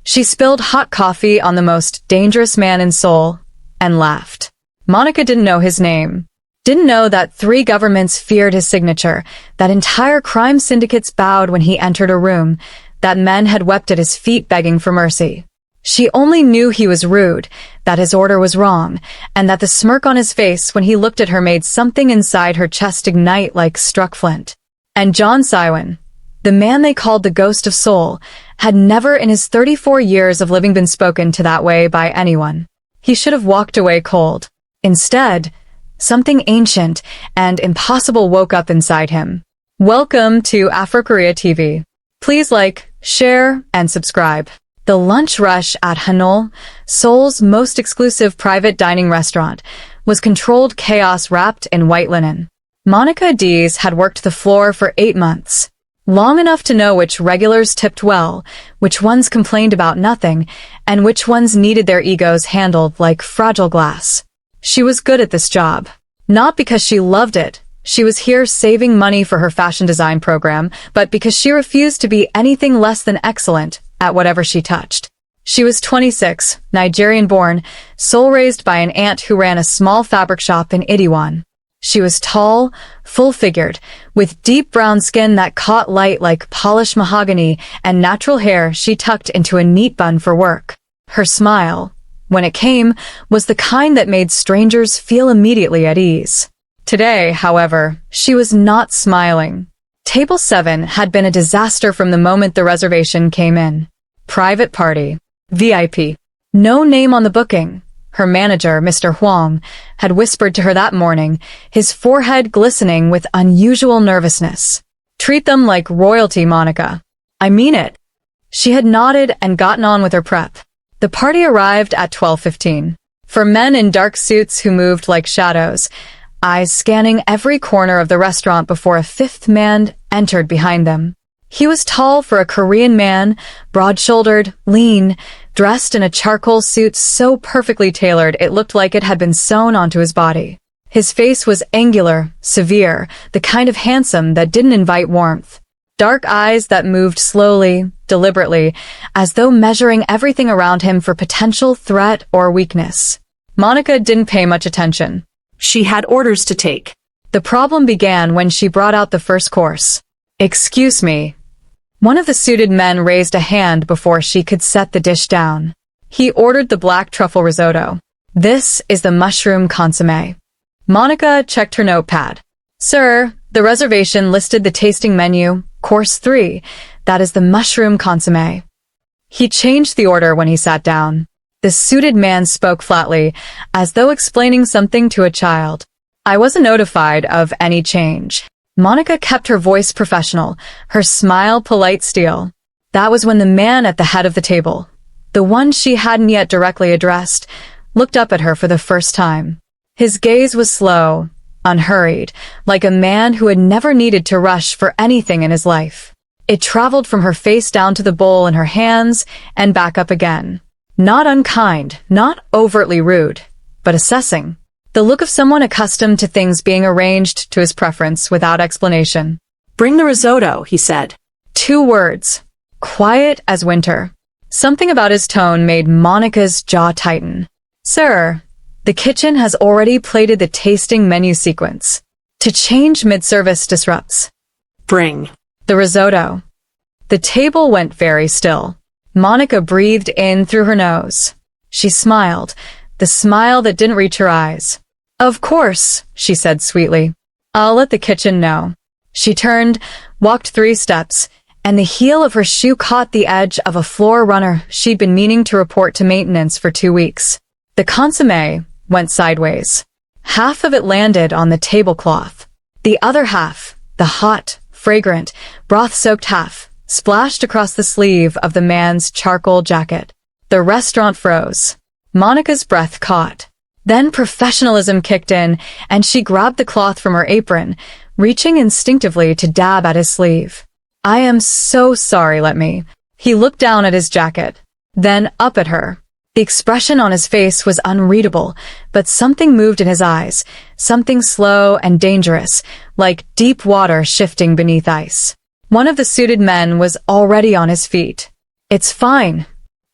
She spilled hot coffee on the most dangerous man in Seoul and laughed. Monica didn't know his name. Didn't know that 3 governments feared his signature, that entire crime syndicates bowed when he entered a room, that men had wept at his feet begging for mercy. She only knew he was rude, that his order was wrong, and that the smirk on his face when he looked at her made something inside her chest ignite like struck flint. And John Siwon, the man they called the ghost of Seoul, had never in his 34 years of living been spoken to that way by anyone. He should have walked away cold. Instead, something ancient and impossible woke up inside him. Welcome to Afrokorea TV. Please like, share, and subscribe. The lunch rush at Hanol, Seoul's most exclusive private dining restaurant, was controlled chaos wrapped in white linen. Monica Dees had worked the floor for 8 months. Long enough to know which regulars tipped well, which ones complained about nothing, and which ones needed their egos handled like fragile glass. She was good at this job. Not because she loved it. She was here saving money for her fashion design program, but because she refused to be anything less than excellent at whatever she touched. She was 26, Nigerian-born, Seoul-raised by an aunt who ran a small fabric shop in Itaewon. She was tall, full-figured, with deep brown skin that caught light like polished mahogany and natural hair she tucked into a neat bun for work. Her smile, when it came, was the kind that made strangers feel immediately at ease. Today, however, she was not smiling. Table 7 had been a disaster from the moment the reservation came in. Private party. VIP. No name on the booking. Her manager, Mr. Huang, had whispered to her that morning, his forehead glistening with unusual nervousness. Treat them like royalty, Monica. I mean it. She had nodded and gotten on with her prep. The party arrived at 12:15. For men in dark suits who moved like shadows, eyes scanning every corner of the restaurant before a 5th man entered behind them. He was tall for a Korean man, broad-shouldered, lean, dressed in a charcoal suit so perfectly tailored it looked like it had been sewn onto his body. His face was angular, severe, the kind of handsome that didn't invite warmth. Dark eyes that moved slowly, deliberately, as though measuring everything around him for potential threat or weakness. Monica didn't pay much attention. She had orders to take. The problem began when she brought out the first course. Excuse me. One of the suited men raised a hand before she could set the dish down. He ordered the black truffle risotto. This is the mushroom consommé. Monica checked her notepad. Sir, the reservation listed the tasting menu, course 3, that is the mushroom consommé. He changed the order when he sat down. The suited man spoke flatly, as though explaining something to a child. I wasn't notified of any change. Monica kept her voice professional, her smile polite steel. That was when the man at the head of the table, the one she hadn't yet directly addressed, looked up at her for the first time. His gaze was slow, unhurried, like a man who had never needed to rush for anything in his life. It traveled from her face down to the bowl in her hands and back up again. Not unkind, not overtly rude, but assessing. The look of someone accustomed to things being arranged to his preference without explanation. Bring the risotto, he said. 2 words. Quiet as winter. Something about his tone made Monica's jaw tighten. Sir, the kitchen has already plated the tasting menu sequence. To change mid-service disrupts. Bring the risotto. The table went very still. Monica breathed in through her nose. She smiled, the smile that didn't reach her eyes. Of course, she said sweetly. I'll let the kitchen know. She turned, walked 3 steps, and the heel of her shoe caught the edge of a floor runner she'd been meaning to report to maintenance for 2 weeks. The consommé went sideways. Half of it landed on the tablecloth. The other half, the hot, fragrant, broth-soaked half, splashed across the sleeve of the man's charcoal jacket. The restaurant froze. Monica's breath caught. Then professionalism kicked in, and she grabbed the cloth from her apron, reaching instinctively to dab at his sleeve. I am so sorry, let me. He looked down at his jacket, then up at her. The expression on his face was unreadable, but something moved in his eyes, something slow and dangerous, like deep water shifting beneath ice. One of the suited men was already on his feet. It's fine.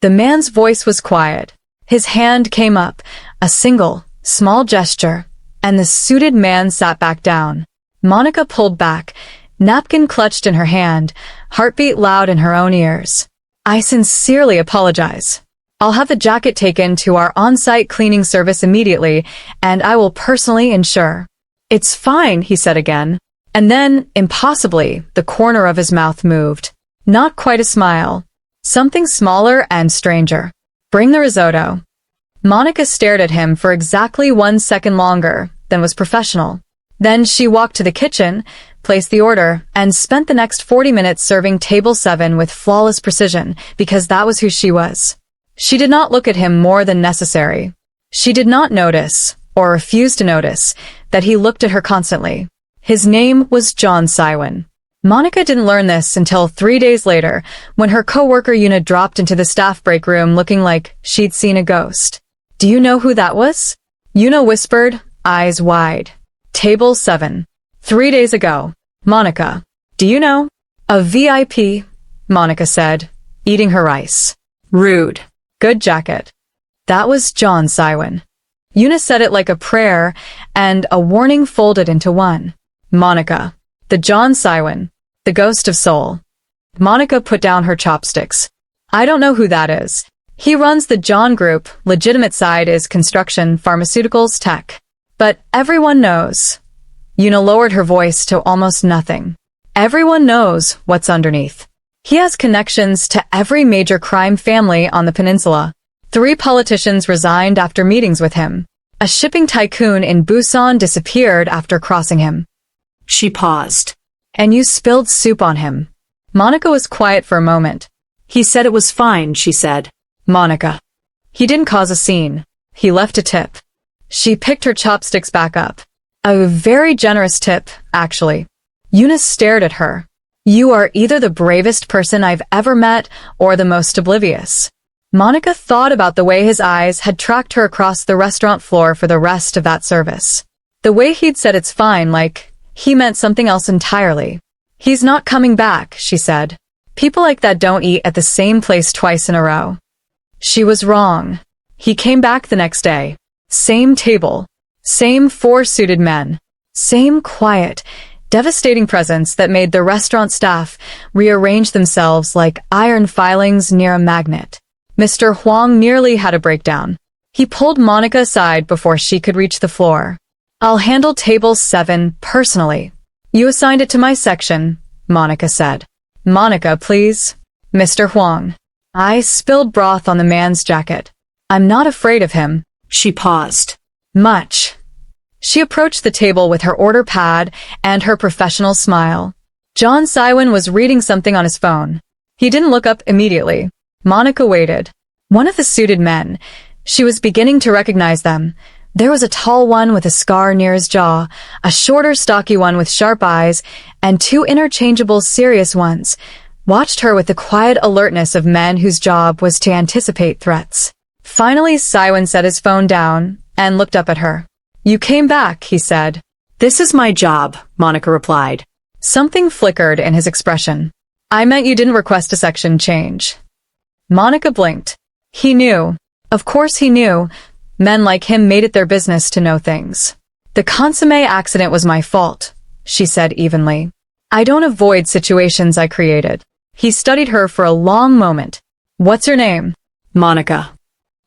The man's voice was quiet. His hand came up, a single, small gesture, and the suited man sat back down. Monica pulled back, napkin clutched in her hand, heartbeat loud in her own ears. I sincerely apologize. I'll have the jacket taken to our on-site cleaning service immediately, and I will personally ensure. It's fine, he said again. And then, impossibly, the corner of his mouth moved. Not quite a smile. Something smaller and stranger. Bring the risotto. Monica stared at him for exactly 1 second longer than was professional. Then she walked to the kitchen, placed the order, and spent the next 40 minutes serving table 7 with flawless precision, because that was who she was. She did not look at him more than necessary. She did not notice, or refuse to notice, that he looked at her constantly. His name was John Sywin. Monica didn't learn this until 3 days later, when her coworker Una dropped into the staff break room looking like she'd seen a ghost. Do you know who that was? Una whispered, eyes wide. Table 7. 3 days ago. Monica. Do you know? A VIP, Monica said, eating her rice. Rude. Good jacket. That was John Sywin. Una said it like a prayer, and a warning folded into one. Monica. The John Sywin. The ghost of soul. Monica put down her chopsticks. I don't know who that is. He runs the John Group. Legitimate side is construction, pharmaceuticals, tech. But everyone knows. Una lowered her voice to almost nothing. Everyone knows what's underneath. He has connections to every major crime family on the peninsula. 3 politicians resigned after meetings with him. A shipping tycoon in Busan disappeared after crossing him. She paused. And you spilled soup on him. Monica was quiet for a moment. He said it was fine, she said. Monica. He didn't cause a scene. He left a tip. She picked her chopsticks back up. A very generous tip, actually. Eunice stared at her. You are either the bravest person I've ever met or the most oblivious. Monica thought about the way his eyes had tracked her across the restaurant floor for the rest of that service. The way he'd said it's fine, like he meant something else entirely. He's not coming back, she said. People like that don't eat at the same place twice in a row. She was wrong. He came back the next day. Same table. Same 4 suited men. Same quiet, devastating presence that made the restaurant staff rearrange themselves like iron filings near a magnet. Mr. Huang nearly had a breakdown. He pulled Monica aside before she could reach the floor. I'll handle table 7 personally. You assigned it to my section, Monica said. Monica, please. Mr. Huang. I spilled broth on the man's jacket. I'm not afraid of him. She paused. Much. She approached the table with her order pad and her professional smile. John Sywin was reading something on his phone. He didn't look up immediately. Monica waited. One of the suited men. She was beginning to recognize them. There was a tall one with a scar near his jaw, a shorter, stocky one with sharp eyes, and 2 interchangeable serious ones. Watched her with the quiet alertness of men whose job was to anticipate threats. Finally, Sywin set his phone down and looked up at her. You came back, he said. This is my job, Monica replied. Something flickered in his expression. I meant you didn't request a section change. Monica blinked. He knew. Of course he knew. Men like him made it their business to know things. The consomme accident was my fault, she said evenly. I don't avoid situations I created. He studied her for a long moment. What's your name? Monica.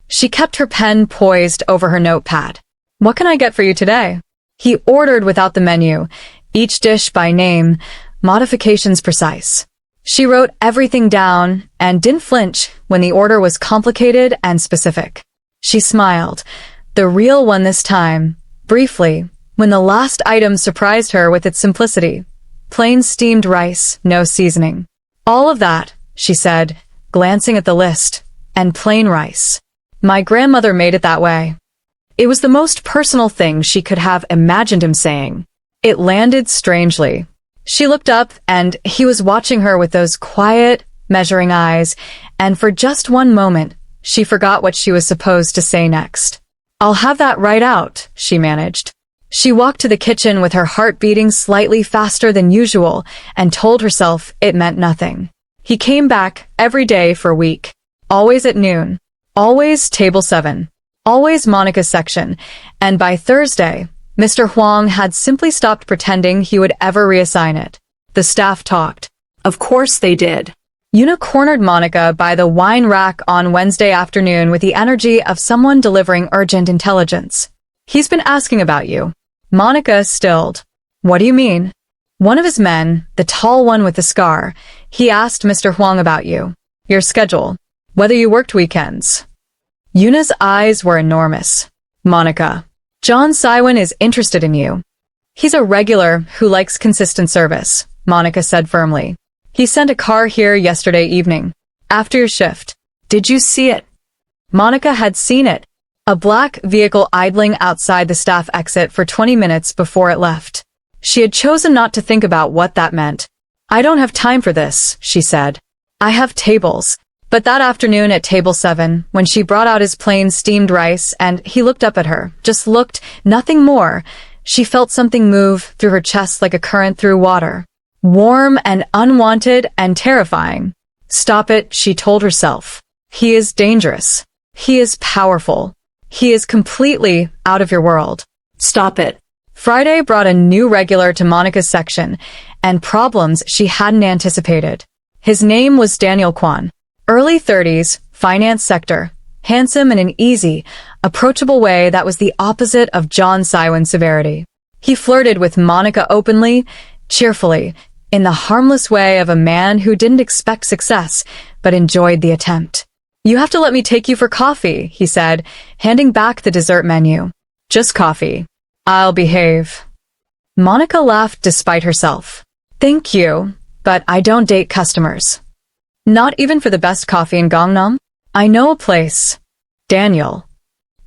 She kept her pen poised over her notepad. What can I get for you today? He ordered without the menu, each dish by name, modifications precise. She wrote everything down and didn't flinch when the order was complicated and specific. She smiled, the real one this time, briefly, when the last item surprised her with its simplicity. Plain steamed rice, no seasoning. All of that, she said, glancing at the list, and plain rice. My grandmother made it that way. It was the most personal thing she could have imagined him saying. It landed strangely. She looked up, and he was watching her with those quiet, measuring eyes, and for just one moment, she forgot what she was supposed to say next. I'll have that right out, she managed. She walked to the kitchen with her heart beating slightly faster than usual and told herself it meant nothing. He came back every day for a week. Always at noon. Always table 7. Always Monica's section. And by Thursday, Mr. Huang had simply stopped pretending he would ever reassign it. The staff talked. Of course they did. Yuna cornered Monica by the wine rack on Wednesday afternoon with the energy of someone delivering urgent intelligence. He's been asking about you. Monica stilled. What do you mean? One of his men, the tall one with the scar, he asked Mr. Huang about you. Your schedule. Whether you worked weekends. Yuna's eyes were enormous. Monica. John Saiwan is interested in you. He's a regular who likes consistent service, Monica said firmly. He sent a car here yesterday evening. After your shift. Did you see it? Monica had seen it. A black vehicle idling outside the staff exit for 20 minutes before it left. She had chosen not to think about what that meant. I don't have time for this, she said. I have tables. But that afternoon at table 7, when she brought out his plain steamed rice and he looked up at her, just looked, nothing more, she felt something move through her chest like a current through water. Warm and unwanted and terrifying. Stop it, she told herself. He is dangerous. He is powerful. He is completely out of your world. Stop it. Friday brought a new regular to Monica's section and problems she hadn't anticipated. His name was Daniel Kwan. Early 30s, finance sector, handsome in an easy, approachable way that was the opposite of John Saiwan's severity. He flirted with Monica openly, cheerfully, in the harmless way of a man who didn't expect success, but enjoyed the attempt. You have to let me take you for coffee, he said, handing back the dessert menu. Just coffee. I'll behave. Monica laughed despite herself. Thank you, but I don't date customers. Not even for the best coffee in Gangnam? I know a place. Daniel.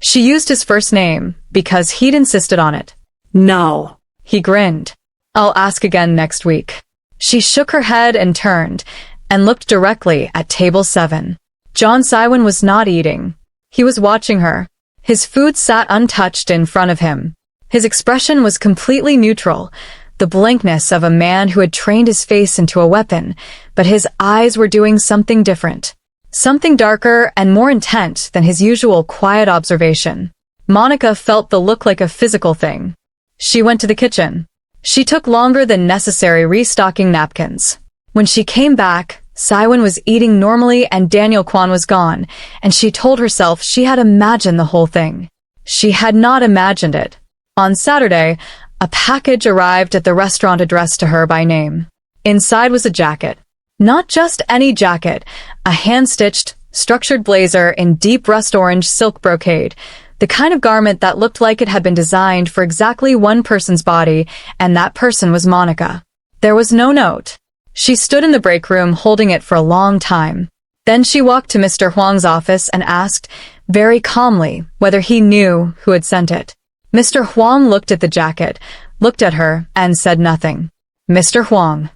She used his first name because he'd insisted on it. No. He grinned. I'll ask again next week. She shook her head and turned, and looked directly at table 7. John Saiwan was not eating. He was watching her. His food sat untouched in front of him. His expression was completely neutral, the blankness of a man who had trained his face into a weapon, but his eyes were doing something different. Something darker and more intent than his usual quiet observation. Monica felt the look like a physical thing. She went to the kitchen. She took longer than necessary restocking napkins. When she came back, Saiwan was eating normally and Daniel Kwan was gone, and she told herself she had imagined the whole thing. She had not imagined it. On Saturday, a package arrived at the restaurant addressed to her by name. Inside was a jacket. Not just any jacket, a hand-stitched, structured blazer in deep rust orange silk brocade, the kind of garment that looked like it had been designed for exactly one person's body, and that person was Monica. There was no note. She stood in the break room holding it for a long time. Then she walked to Mr. Huang's office and asked, very calmly, whether he knew who had sent it. Mr. Huang looked at the jacket, looked at her, and said nothing. Mr. Huang.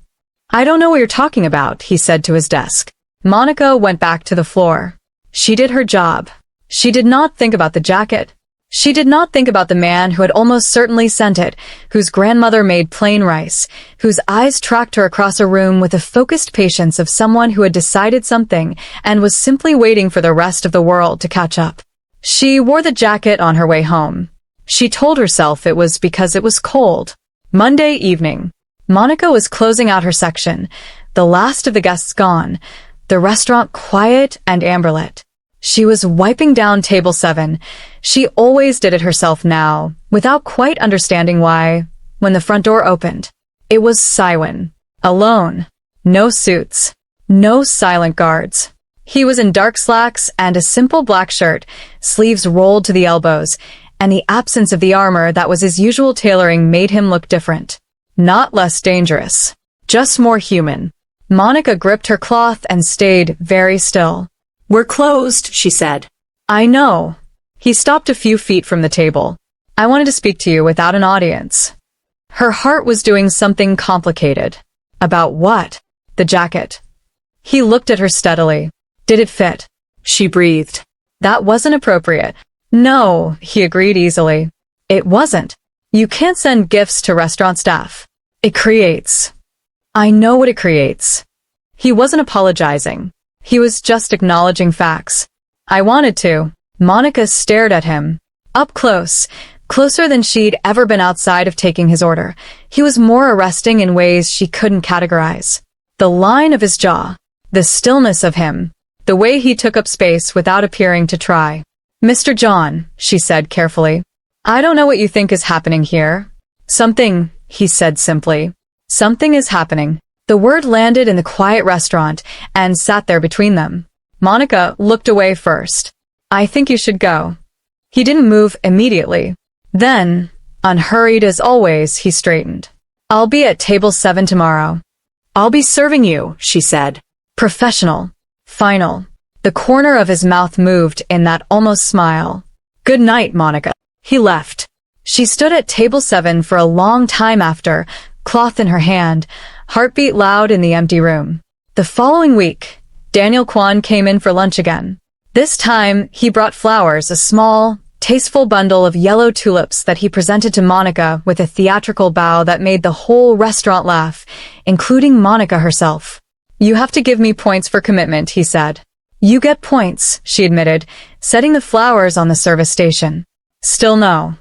I don't know what you're talking about, he said to his desk. Monica went back to the floor. She did her job. She did not think about the jacket. She did not think about the man who had almost certainly sent it, whose grandmother made plain rice, whose eyes tracked her across a room with the focused patience of someone who had decided something and was simply waiting for the rest of the world to catch up. She wore the jacket on her way home. She told herself it was because it was cold. Monday evening. Monica was closing out her section, the last of the guests gone, the restaurant quiet and amberlit. She was wiping down table 7. She always did it herself now, without quite understanding why, when the front door opened. It was Saiwan. Alone. No suits. No silent guards. He was in dark slacks and a simple black shirt, sleeves rolled to the elbows, and the absence of the armor that was his usual tailoring made him look different. Not less dangerous. Just more human. Monica gripped her cloth and stayed very still. We're closed, she said. I know. He stopped a few feet from the table. I wanted to speak to you without an audience. Her heart was doing something complicated. About what? The jacket. He looked at her steadily. Did it fit? She breathed. That wasn't appropriate. No, he agreed easily. It wasn't. You can't send gifts to restaurant staff. It creates. I know what it creates. He wasn't apologizing. He was just acknowledging facts. I wanted to. Monica stared at him. Up close, closer than she'd ever been outside of taking his order. He was more arresting in ways she couldn't categorize. The line of his jaw, the stillness of him, the way he took up space without appearing to try. Mr. John, she said carefully, I don't know what you think is happening here. Something, he said simply. Something is happening. The word landed in the quiet restaurant and sat there between them. Monica looked away first. I think you should go. He didn't move immediately. Then, unhurried as always, he straightened. I'll be at table 7 tomorrow. I'll be serving you, she said. Professional. Final. The corner of his mouth moved in that almost smile. Good night, Monica. He left. She stood at table 7 for a long time after, cloth in her hand, heartbeat loud in the empty room. The following week, Daniel Kwan came in for lunch again. This time, he brought flowers, a small, tasteful bundle of yellow tulips that he presented to Monica with a theatrical bow that made the whole restaurant laugh, including Monica herself. You have to give me points for commitment, he said. You get points, she admitted, setting the flowers on the service station. Still no.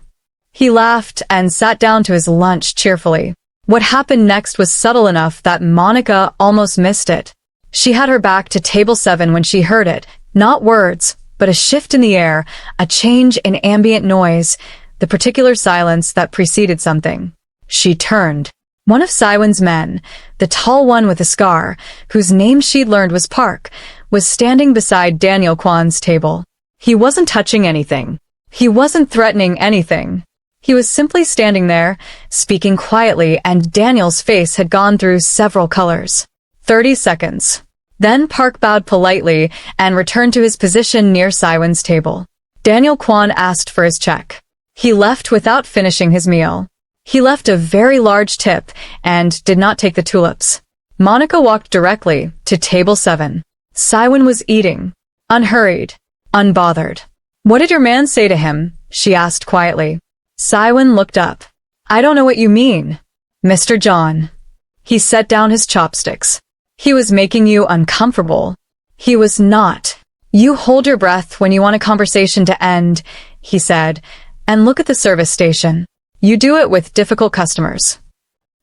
He laughed and sat down to his lunch cheerfully. What happened next was subtle enough that Monica almost missed it. She had her back to table 7 when she heard it, not words, but a shift in the air, a change in ambient noise, the particular silence that preceded something. She turned. One of Siwon's men, the tall one with a scar, whose name she'd learned was Park, was standing beside Daniel Kwan's table. He wasn't touching anything. He wasn't threatening anything. He was simply standing there, speaking quietly, and Daniel's face had gone through several colors. 30 seconds. Then Park bowed politely and returned to his position near Siwon's table. Daniel Kwan asked for his check. He left without finishing his meal. He left a very large tip and did not take the tulips. Monica walked directly to table 7. Siwon was eating. Unhurried. Unbothered. What did your man say to him? She asked quietly. Siwon looked up. I don't know what you mean. Mr. John. He set down his chopsticks. He was making you uncomfortable. He was not. You hold your breath when you want a conversation to end, he said, and look at the service station. You do it with difficult customers.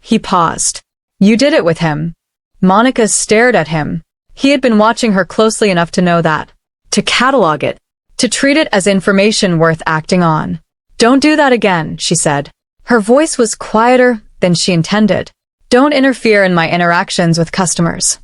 He paused. You did it with him. Monica stared at him. He had been watching her closely enough to know that. To catalog it. To treat it as information worth acting on. Don't do that again, she said. Her voice was quieter than she intended. Don't interfere in my interactions with customers.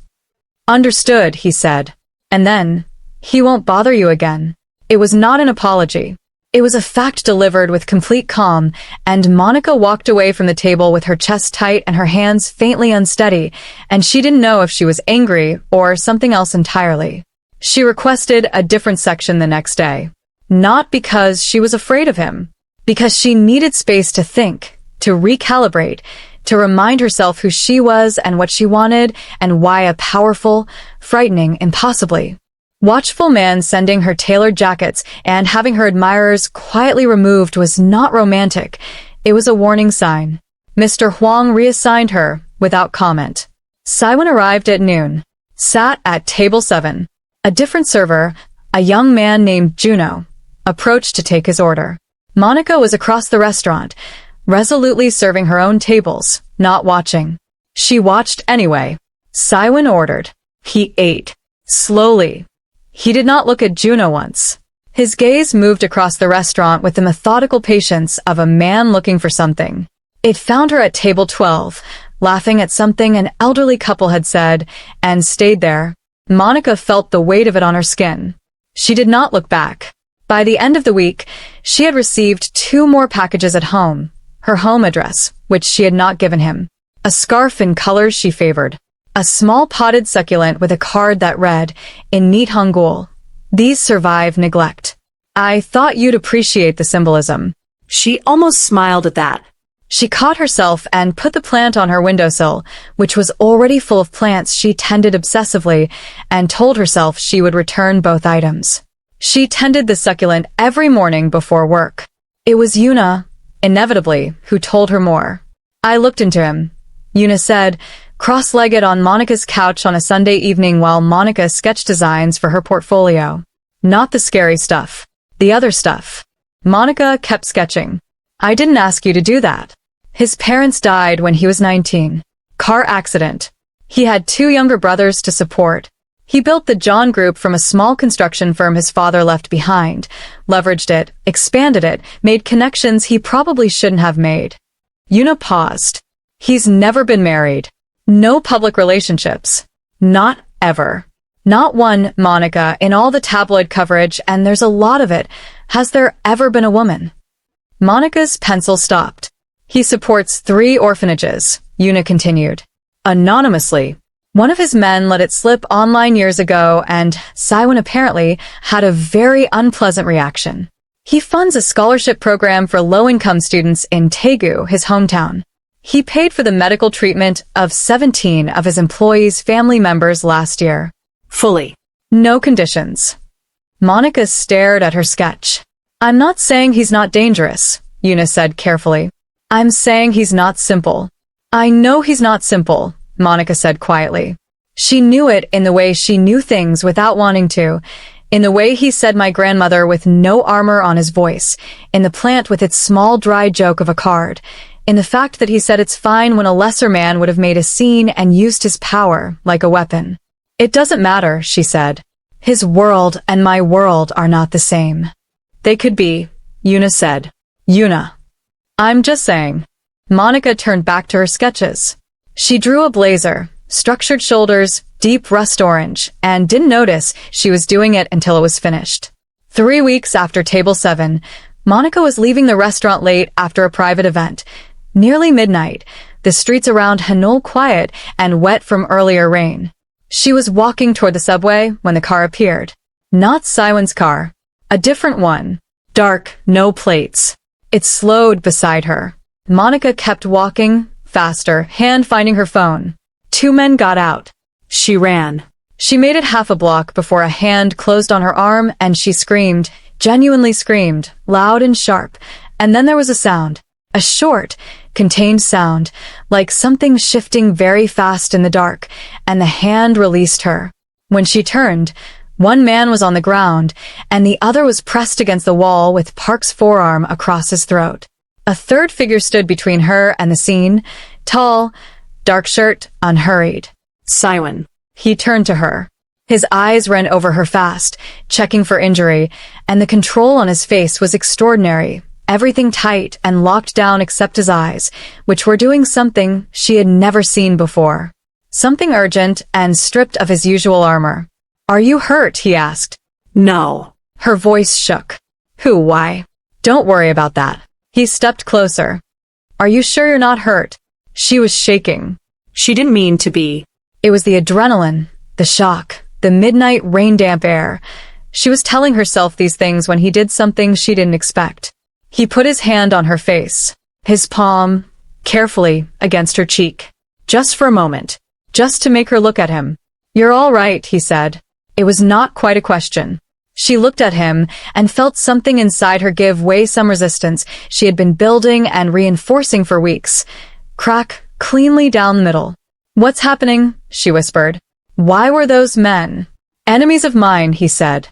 Understood, he said. And then, he won't bother you again. It was not an apology. It was a fact delivered with complete calm, and Monica walked away from the table with her chest tight and her hands faintly unsteady, and she didn't know if she was angry or something else entirely. She requested a different section the next day. Not because she was afraid of him. Because she needed space to think, to recalibrate, to remind herself who she was and what she wanted and why a powerful, frightening, impossibly watchful man sending her tailored jackets and having her admirers quietly removed was not romantic. It was a warning sign. Mr. Huang reassigned her without comment. Siwon arrived at noon. Sat at table 7. A different server, a young man named Juno, approached to take his order. Monica was across the restaurant, resolutely serving her own tables, not watching. She watched anyway. Siwon ordered. He ate. Slowly. He did not look at Juno once. His gaze moved across the restaurant with the methodical patience of a man looking for something. It found her at table 12, laughing at something an elderly couple had said, and stayed there. Monica felt the weight of it on her skin. She did not look back. By the end of the week, she had received 2 more packages at home. Her home address, which she had not given him. A scarf in colors she favored. A small potted succulent with a card that read, in neat Hangul, "These survive neglect. I thought you'd appreciate the symbolism." She almost smiled at that. She caught herself and put the plant on her windowsill, which was already full of plants she tended obsessively, and told herself she would return both items. She tended the succulent every morning before work. It was Yuna, inevitably, who told her more. I looked into him. Yuna said, cross-legged on Monica's couch on a Sunday evening while Monica sketched designs for her portfolio. Not the scary stuff. The other stuff. Monica kept sketching. I didn't ask you to do that. His parents died when he was 19. Car accident. He had 2 younger brothers to support. He built the John Group from a small construction firm his father left behind, leveraged it, expanded it, made connections he probably shouldn't have made. Yuna paused. He's never been married. No public relationships. Not ever. Not one, Monica, in all the tabloid coverage, and there's a lot of it. Has there ever been a woman? Monica's pencil stopped. He supports 3 orphanages, Yuna continued. Anonymously. One of his men let it slip online years ago, and Saiwan apparently had a very unpleasant reaction. He funds a scholarship program for low-income students in Daegu, his hometown. He paid for the medical treatment of 17 of his employees' family members last year. Fully. No conditions. Monica stared at her sketch. I'm not saying he's not dangerous, Yuna said carefully. I'm saying he's not simple. I know he's not simple, Monica said quietly. She knew it in the way she knew things without wanting to, in the way he said my grandmother with no armor on his voice, in the plant with its small dry joke of a card, in the fact that he said it's fine when a lesser man would have made a scene and used his power like a weapon. It doesn't matter, she said. His world and my world are not the same. They could be, Yuna said. Yuna. I'm just saying. Monica turned back to her sketches. She drew a blazer, structured shoulders, deep rust orange, and didn't notice she was doing it until it was finished. 3 weeks after Table 7, Monica was leaving the restaurant late after a private event. Nearly midnight, the streets around Hanul quiet and wet from earlier rain. She was walking toward the subway when the car appeared. Not Saiwan's car. A different one. Dark, no plates. It slowed beside her. Monica kept walking, faster, hand finding her phone. 2 men got out. She ran. She made it half a block before a hand closed on her arm and she screamed, genuinely screamed, loud and sharp. And then there was a sound. A short, contained sound, like something shifting very fast in the dark, and the hand released her. When she turned, 1 man was on the ground, and the other was pressed against the wall with Park's forearm across his throat. A 3rd figure stood between her and the scene, tall, dark shirt, unhurried. Saiwan. He turned to her. His eyes ran over her fast, checking for injury, and the control on his face was extraordinary, everything tight and locked down except his eyes, which were doing something she had never seen before. Something urgent and stripped of his usual armor. Are you hurt? He asked. No. Her voice shook. Why? Don't worry about that. He stepped closer. Are you sure you're not hurt? She was shaking. She didn't mean to be. It was the adrenaline, the shock, the midnight rain-damp air. She was telling herself these things when he did something she didn't expect. He put his hand on her face, his palm, carefully, against her cheek. Just for a moment. Just to make her look at him. You're all right, he said. It was not quite a question. She looked at him and felt something inside her give way, some resistance she had been building and reinforcing for weeks. Crack, cleanly down the middle. What's happening? She whispered. Why were those men? Enemies of mine, he said.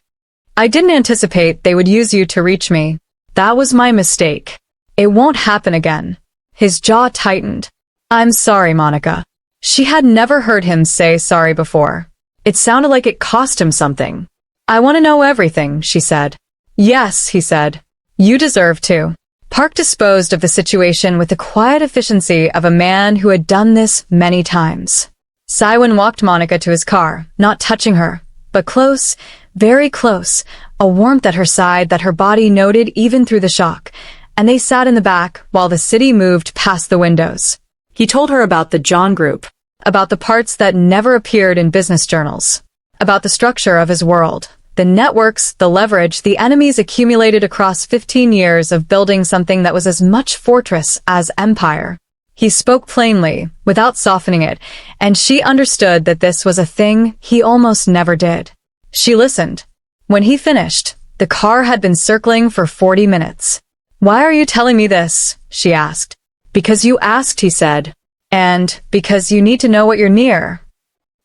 I didn't anticipate they would use you to reach me. That was my mistake. It won't happen again. His jaw tightened. I'm sorry, Monica. She had never heard him say sorry before. It sounded like it cost him something. I want to know everything, she said. Yes, he said. You deserve to. Park disposed of the situation with the quiet efficiency of a man who had done this many times. Saiwan walked Monica to his car, not touching her, but close, very close, a warmth at her side that her body noted even through the shock, and they sat in the back while the city moved past the windows. He told her about the John Group, about the parts that never appeared in business journals, about the structure of his world, the networks, the leverage, the enemies accumulated across 15 years of building something that was as much fortress as empire. He spoke plainly, without softening it, and she understood that this was a thing he almost never did. She listened. When he finished, the car had been circling for 40 minutes. Why are you telling me this? She asked. Because you asked, he said. And because you need to know what you're near.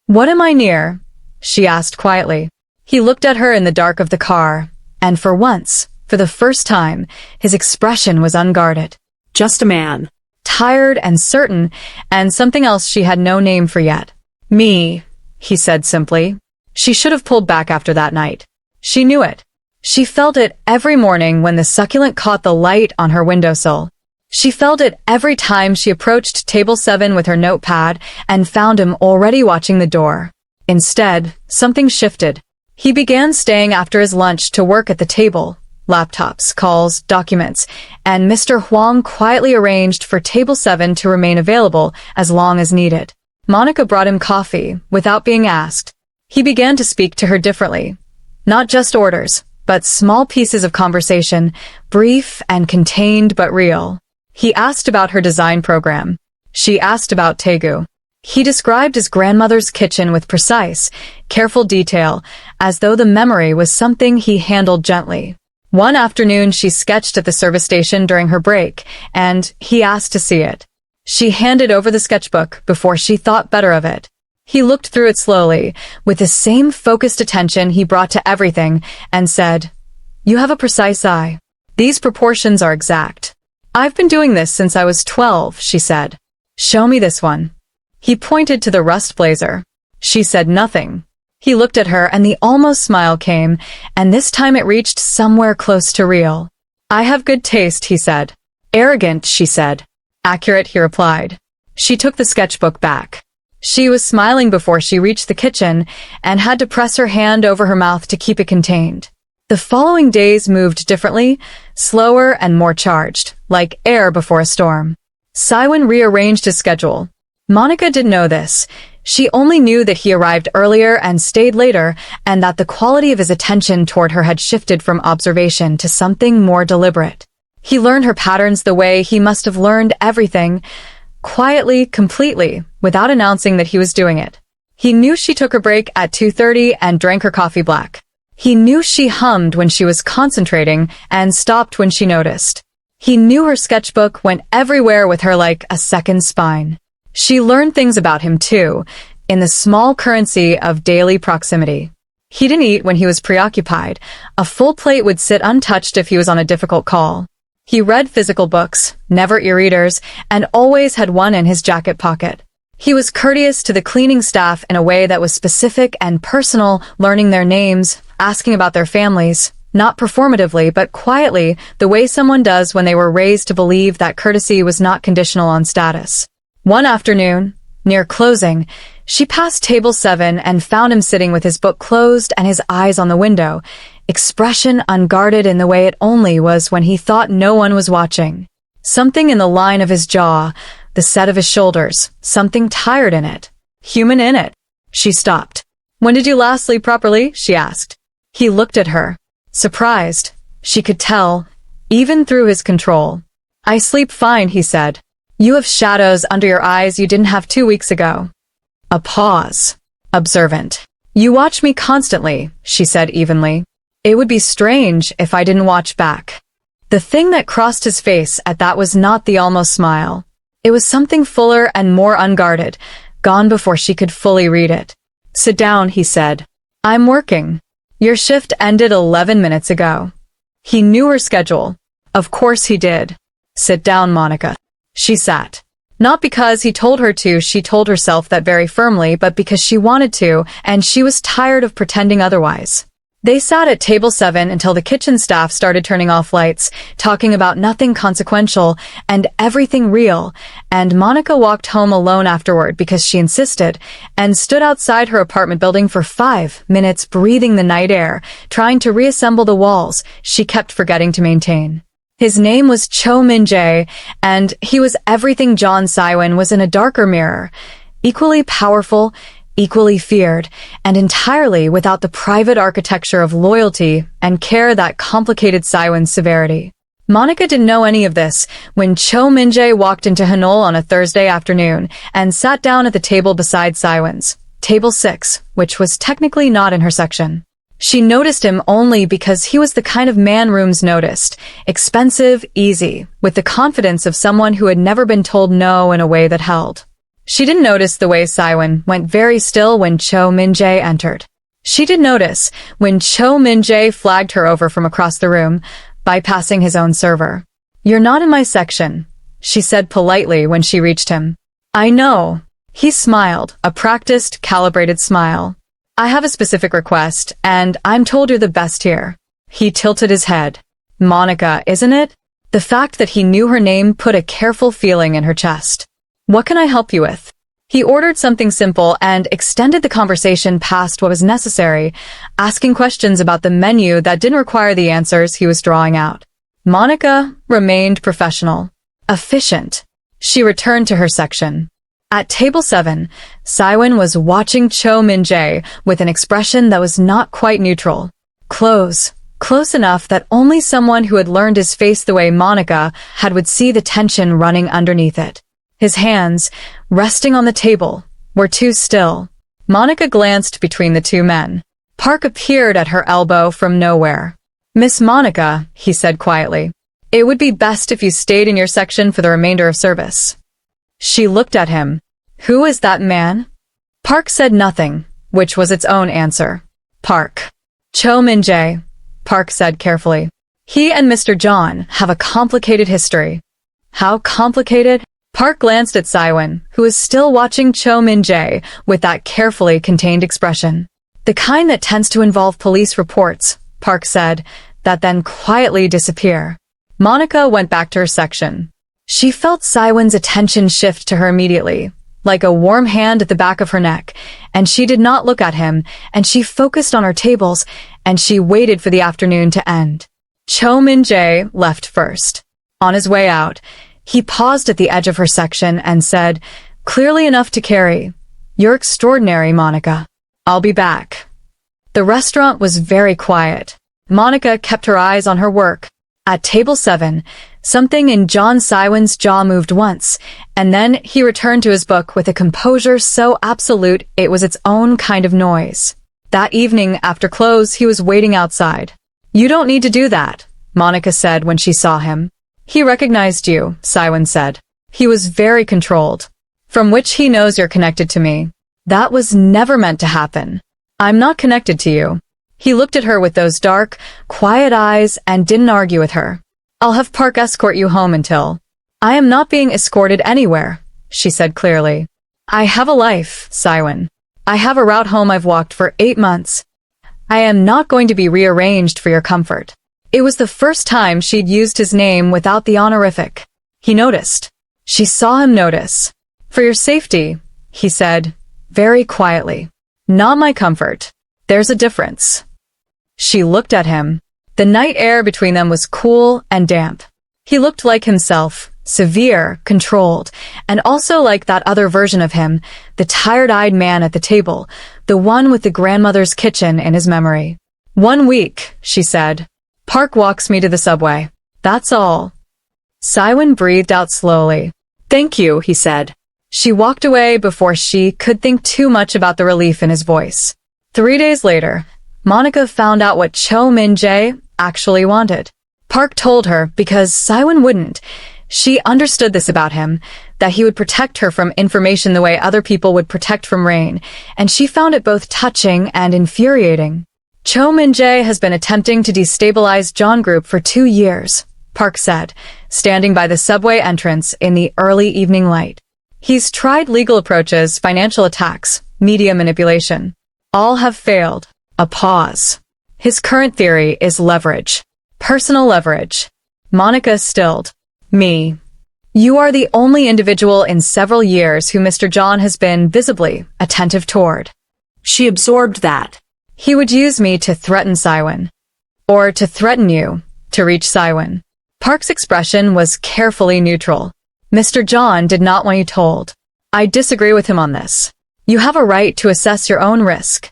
What am I near? She asked quietly. He looked at her in the dark of the car, and for once, for the first time, his expression was unguarded. Just a man. Tired and certain, and something else she had no name for yet. Me, he said simply. She should have pulled back after that night. She knew it. She felt it every morning when the succulent caught the light on her windowsill. She felt it every time she approached table 7 with her notepad and found him already watching the door. Instead, something shifted. He began staying after his lunch to work at the table. Laptops, calls, documents, and Mr. Huang quietly arranged for table 7 to remain available as long as needed. Monica brought him coffee without being asked. He began to speak to her differently. Not just orders, but small pieces of conversation, brief and contained but real. He asked about her design program. She asked about Tegu. He described his grandmother's kitchen with precise, careful detail, as though the memory was something he handled gently. One afternoon she sketched at the service station during her break, and he asked to see it. She handed over the sketchbook before she thought better of it. He looked through it slowly, with the same focused attention he brought to everything, and said, "You have a precise eye. These proportions are exact." "I've been doing this since I was 12, she said. "Show me this one." He pointed to the rust blazer. She said nothing. He looked at her and the almost smile came, and this time it reached somewhere close to real. "I have good taste," he said. "Arrogant," she said. "Accurate," he replied. She took the sketchbook back. She was smiling before she reached the kitchen and had to press her hand over her mouth to keep it contained. The following days moved differently, slower and more charged, like air before a storm. Saiwon rearranged his schedule. Monica didn't know this. She only knew that he arrived earlier and stayed later, and that the quality of his attention toward her had shifted from observation to something more deliberate. He learned her patterns the way he must have learned everything, quietly, completely, without announcing that he was doing it. He knew she took her break at 2:30 and drank her coffee black. He knew she hummed when she was concentrating and stopped when she noticed. He knew her sketchbook went everywhere with her like a second spine. She learned things about him too, in the small currency of daily proximity. He didn't eat when he was preoccupied. A full plate would sit untouched if he was on a difficult call. He read physical books, never e-readers, and always had one in his jacket pocket. He was courteous to the cleaning staff in a way that was specific and personal, learning their names, asking about their families, not performatively but quietly, the way someone does when they were raised to believe that courtesy was not conditional on status. One afternoon, near closing, she passed table 7 and found him sitting with his book closed and his eyes on the window, expression unguarded in the way it only was when he thought no one was watching. Something in the line of his jaw, the set of his shoulders, something tired in it, human in it. She stopped. "When did you last sleep properly?" she asked. He looked at her, surprised. She could tell, even through his control. "I sleep fine," he said. "You have shadows under your eyes you didn't have 2 weeks ago." A pause. Observant. "You watch me constantly," she said evenly. "It would be strange if I didn't watch back." The thing that crossed his face at that was not the almost smile. It was something fuller and more unguarded, gone before she could fully read it. "Sit down," he said. "I'm working." "Your shift ended 11 minutes ago." He knew her schedule. Of course he did. "Sit down, Monica." She sat. Not because he told her to, she told herself that very firmly, but because she wanted to, and she was tired of pretending otherwise. They sat at table 7 until the kitchen staff started turning off lights, talking about nothing consequential and everything real, and Monica walked home alone afterward because she insisted, and stood outside her apartment building for 5 minutes breathing the night air, trying to reassemble the walls she kept forgetting to maintain. His name was Cho Min-jae, and he was everything John Saiwon was in a darker mirror, equally powerful, equally feared, and entirely without the private architecture of loyalty and care that complicated Saiwon's severity. Monica didn't know any of this when Cho Min-jae walked into Hanul on a Thursday afternoon and sat down at the table beside Saiwon's, table 6, which was technically not in her section. She noticed him only because he was the kind of man rooms noticed, expensive, easy, with the confidence of someone who had never been told no in a way that held. She didn't notice the way Saiwon went very still when Cho Min-jae entered. She did notice when Cho Min-jae flagged her over from across the room, bypassing his own server. "You're not in my section," she said politely when she reached him. "I know." He smiled, a practiced, calibrated smile. "I have a specific request, and I'm told you're the best here." He tilted his head. "Monica, isn't it?" The fact that he knew her name put a careful feeling in her chest. "What can I help you with?" He ordered something simple and extended the conversation past what was necessary, asking questions about the menu that didn't require the answers he was drawing out. Monica remained professional, efficient. She returned to her section. At table 7, Saiwon was watching Cho Min-jae with an expression that was not quite neutral. Close enough that only someone who had learned his face the way Monica had would see the tension running underneath it. His hands, resting on the table, were too still. Monica glanced between the two men. Park appeared at her elbow from nowhere. "Miss Monica," he said quietly, "it would be best if you stayed in your section for the remainder of service." She looked at him. "Who is that man?" Park said nothing, which was its own answer. "Park. Cho Min-jae," Park said carefully. "He and Mr. John have a complicated history." "How complicated?" Park glanced at Saiwon, who was still watching Cho Min-jae with that carefully contained expression. "The kind that tends to involve police reports," Park said, "that then quietly disappear." Monica went back to her section. She felt Saiwon's attention shift to her immediately, like a warm hand at the back of her neck, and she did not look at him, and she focused on her tables, and she waited for the afternoon to end. Cho Min-jae left first. On his way out, he paused at the edge of her section and said, clearly enough to carry, "You're extraordinary, Monica. I'll be back." The restaurant was very quiet. Monica kept her eyes on her work. At table 7, something in John Saiwon's jaw moved once, and then he returned to his book with a composure so absolute it was its own kind of noise. That evening, after close, he was waiting outside. "You don't need to do that," Monica said when she saw him. "He recognized you," Saiwon said. "He was very controlled. From which he knows you're connected to me. That was never meant to happen. I'm not connected to you." He looked at her with those dark, quiet eyes and didn't argue with her. "I'll have Park escort you home until—" "I am not being escorted anywhere," she said clearly. "I have a life, Saiwon. I have a route home I've walked for 8 months. I am not going to be rearranged for your comfort." It was the first time she'd used his name without the honorific. He noticed. She saw him notice. "For your safety," he said, very quietly. "Not my comfort. There's a difference." She looked at him. The night air between them was cool and damp. He looked like himself, severe, controlled, and also like that other version of him, the tired-eyed man at the table, the one with the grandmother's kitchen in his memory. "1 week," she said. "Park walks me to the subway. That's all." Saiwon breathed out slowly. "Thank you," he said. She walked away before she could think too much about the relief in his voice. 3 days later, Monica found out what Cho Min-jae actually wanted. Park told her because Saiwon wouldn't. She understood this about him, that he would protect her from information the way other people would protect from rain, and she found it both touching and infuriating. "Cho Min-jae has been attempting to destabilize John Group for 2 years, Park said, standing by the subway entrance in the early evening light. "He's tried legal approaches, financial attacks, media manipulation. All have failed." A pause. "His current theory is leverage. Personal leverage." Monica stilled. "Me. You are the only individual in several years who Mr. John has been visibly attentive toward." She absorbed that. "He would use me to threaten Saiwon. Or to threaten you, to reach Saiwon." Park's expression was carefully neutral. "Mr. John did not want you told. I disagree with him on this. You have a right to assess your own risk."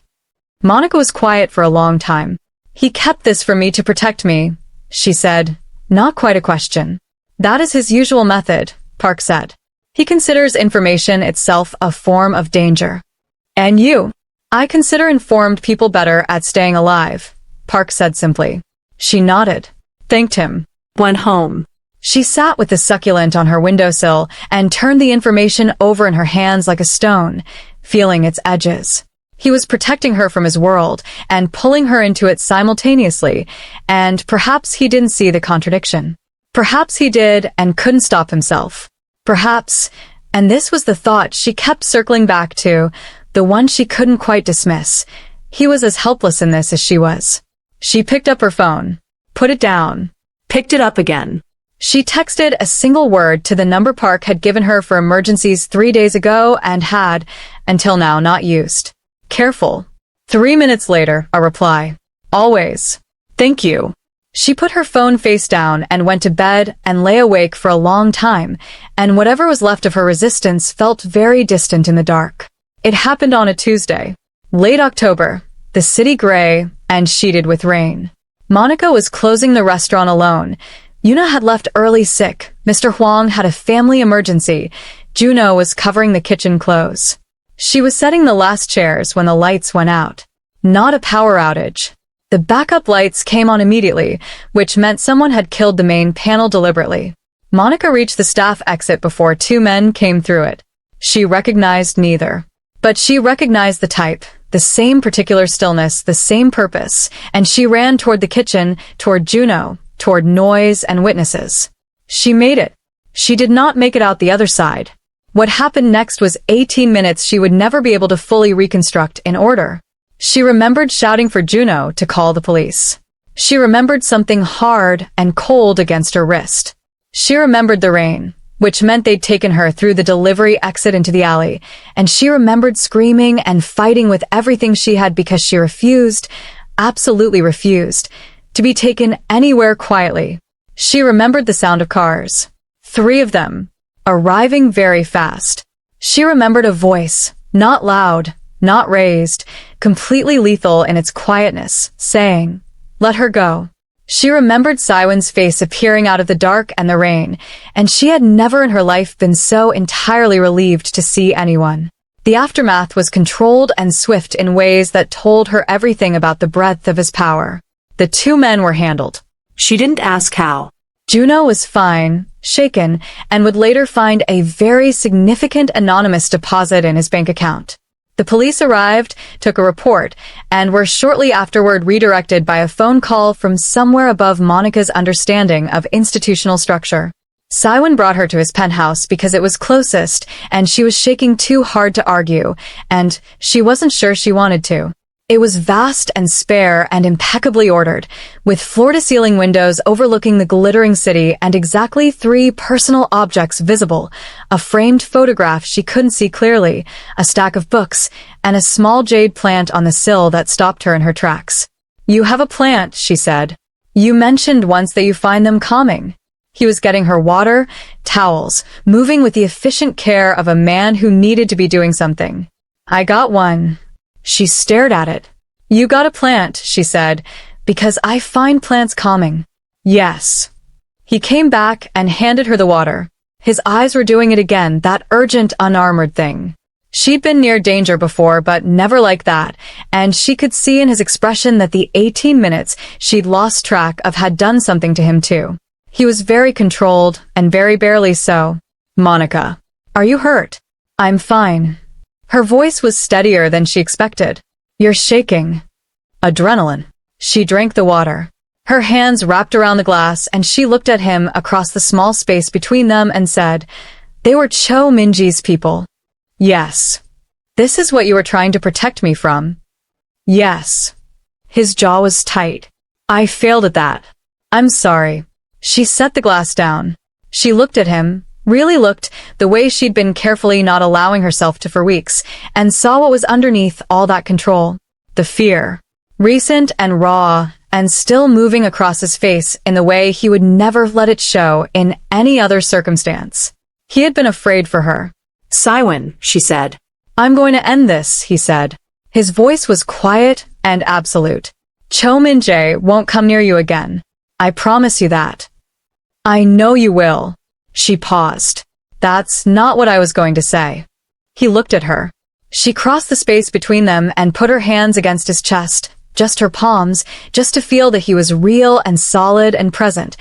Monica was quiet for a long time. "He kept this from me to protect me," she said, not quite a question. "That is his usual method," Park said. "He considers information itself a form of danger." "And you?" "I consider informed people better at staying alive," Park said simply. She nodded, thanked him, went home. She sat with the succulent on her windowsill and turned the information over in her hands like a stone, feeling its edges. He was protecting her from his world and pulling her into it simultaneously, and perhaps he didn't see the contradiction. Perhaps he did and couldn't stop himself. Perhaps, and this was the thought she kept circling back to, the one she couldn't quite dismiss, he was as helpless in this as she was. She picked up her phone, put it down, Picked it up again. she texted a single word to the number Park had given her for emergencies 3 days ago and had, until now, not used. Careful. 3 minutes later, a reply. Always. Thank you. She put her phone face down and went to bed and lay awake for a long time, and whatever was left of her resistance felt very distant in the dark. It happened on a Tuesday. Late October, the city gray and sheeted with rain. Monica was closing the restaurant alone. Yuna had left early sick. Mr. Huang had a family emergency. Juno was covering the kitchen clothes. She was setting the last chairs when the lights went out. Not a power outage. The backup lights came on immediately, which meant someone had killed the main panel deliberately. Monica reached the staff exit before 2 men came through it. She recognized neither. But she recognized the type, the same particular stillness, the same purpose, and she ran toward the kitchen, toward Juno, toward noise and witnesses. She made it. She did not make it out the other side. What happened next was 18 minutes she would never be able to fully reconstruct in order. She remembered shouting for Juno to call the police. She remembered something hard and cold against her wrist. She remembered the rain, which meant they'd taken her through the delivery exit into the alley, and she remembered screaming and fighting with everything she had because she refused, absolutely refused, to be taken anywhere quietly. She remembered the sound of cars. 3 of them, arriving very fast. She remembered a voice, not loud, not raised, completely lethal in its quietness, saying, "Let her go." She remembered Siwon's face appearing out of the dark and the rain, and she had never in her life been so entirely relieved to see anyone. The aftermath was controlled and swift in ways that told her everything about the breadth of his power. The 2 men were handled. She didn't ask how. Juno was fine, shaken, and would later find a very significant anonymous deposit in his bank account. The police arrived, took a report, and were shortly afterward redirected by a phone call from somewhere above Monica's understanding of institutional structure. Siwon brought her to his penthouse because it was closest, and she was shaking too hard to argue, and she wasn't sure she wanted to. It was vast and spare and impeccably ordered, with floor-to-ceiling windows overlooking the glittering city and exactly 3 personal objects visible: a framed photograph she couldn't see clearly, a stack of books, and a small jade plant on the sill that stopped her in her tracks. "You have a plant," she said. "You mentioned once that you find them calming." He was getting her water, towels, moving with the efficient care of a man who needed to be doing something. "I got one." She stared at it. "You got a plant," she said, "because I find plants calming." "Yes." He came back and handed her the water. His eyes were doing it again, that urgent, unarmored thing. She'd been near danger before, but never like that, and she could see in his expression that the 18 minutes she'd lost track of had done something to him too. He was very controlled, and very barely so. "Monica, are you hurt?" "I'm fine." Her voice was steadier than she expected. "You're shaking." "Adrenaline." She drank the water. Her hands wrapped around the glass, and she looked at him across the small space between them and said, "They were Cho Minji's people." "Yes." "This is what you were trying to protect me from." "Yes." His jaw was tight. "I failed at that. I'm sorry." She set the glass down. She looked at him, really looked, the way she'd been carefully not allowing herself to for weeks, and saw what was underneath all that control. The fear. Recent and raw, and still moving across his face in the way he would never let it show in any other circumstance. He had been afraid for her. "Siwon," she said. "I'm going to end this," he said. His voice was quiet and absolute. "Cho Min-jae won't come near you again. I promise you that." "I know you will." She paused. "That's not what I was going to say." He looked at her. She crossed the space between them and put her hands against his chest, just her palms, just to feel that he was real and solid and present,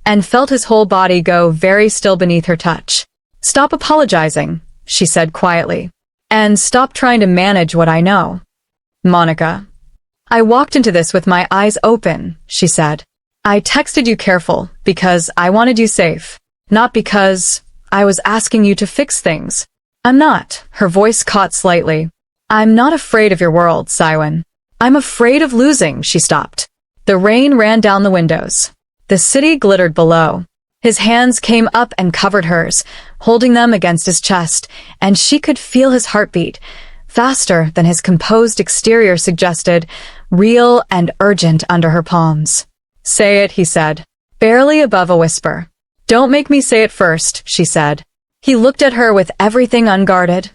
and felt his whole body go very still beneath her touch. "Stop apologizing," she said quietly. "And stop trying to manage what I know." "Monica." "I walked into this with my eyes open," she said. "I texted you careful because I wanted you safe, not because I was asking you to fix things. I'm not." Her voice caught slightly. "I'm not afraid of your world, Siwen. I'm afraid of losing." She stopped. The rain ran down the windows. The city glittered below. His hands came up and covered hers, holding them against his chest, and she could feel his heartbeat, faster than his composed exterior suggested, real and urgent under her palms. "Say it," he said, barely above a whisper. "Don't make me say it first," she said. He looked at her with everything unguarded.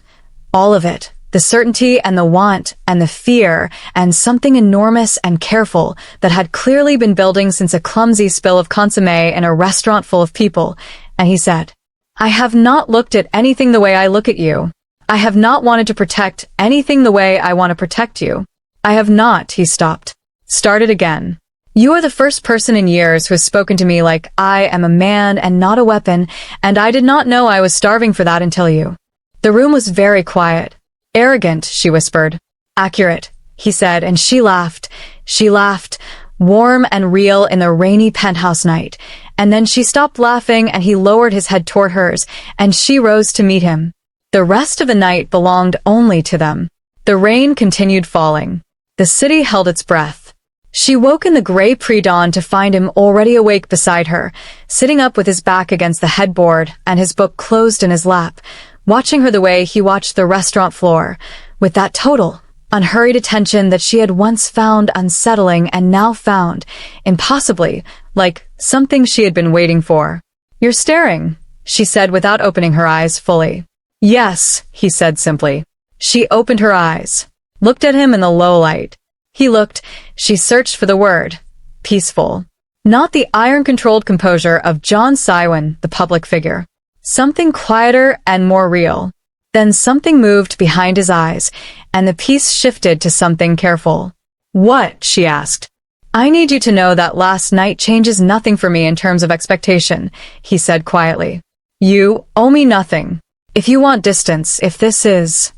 All of it. The certainty and the want and the fear and something enormous and careful that had clearly been building since a clumsy spill of consommé in a restaurant full of people. And he said, "I have not looked at anything the way I look at you. I have not wanted to protect anything the way I want to protect you. I have not." He stopped. Started again. "You are the first person in years who has spoken to me like I am a man and not a weapon, and I did not know I was starving for that until you." The room was very quiet. "Arrogant," she whispered. "Accurate," he said, and she laughed. She laughed, warm and real in the rainy penthouse night. And then she stopped laughing and he lowered his head toward hers, and she rose to meet him. The rest of the night belonged only to them. The rain continued falling. The city held its breath. She woke in the gray pre-dawn to find him already awake beside her, sitting up with his back against the headboard and his book closed in his lap, watching her the way he watched the restaurant floor, with that total, unhurried attention that she had once found unsettling and now found, impossibly, like something she had been waiting for. "You're staring," she said without opening her eyes fully. "Yes," he said simply. She opened her eyes, looked at him in the low light. He looked, she searched for the word. Peaceful. Not the iron-controlled composure of John Siwen, the public figure. Something quieter and more real. Then something moved behind his eyes, and the peace shifted to something careful. "What?" she asked. "I need you to know that last night changes nothing for me in terms of expectation," he said quietly. "You owe me nothing. If you want distance, if this is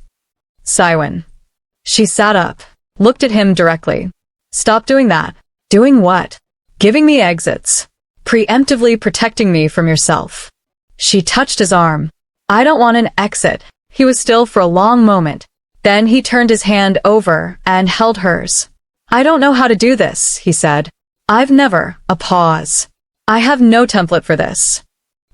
Siwen." She sat up, looked at him directly. "Stop doing that." "Doing what?" "Giving me exits. Preemptively protecting me from yourself." She touched his arm. "I don't want an exit." He was still for a long moment. Then he turned his hand over and held hers. "I don't know how to do this," he said. "I've never." A pause. "I have no template for this."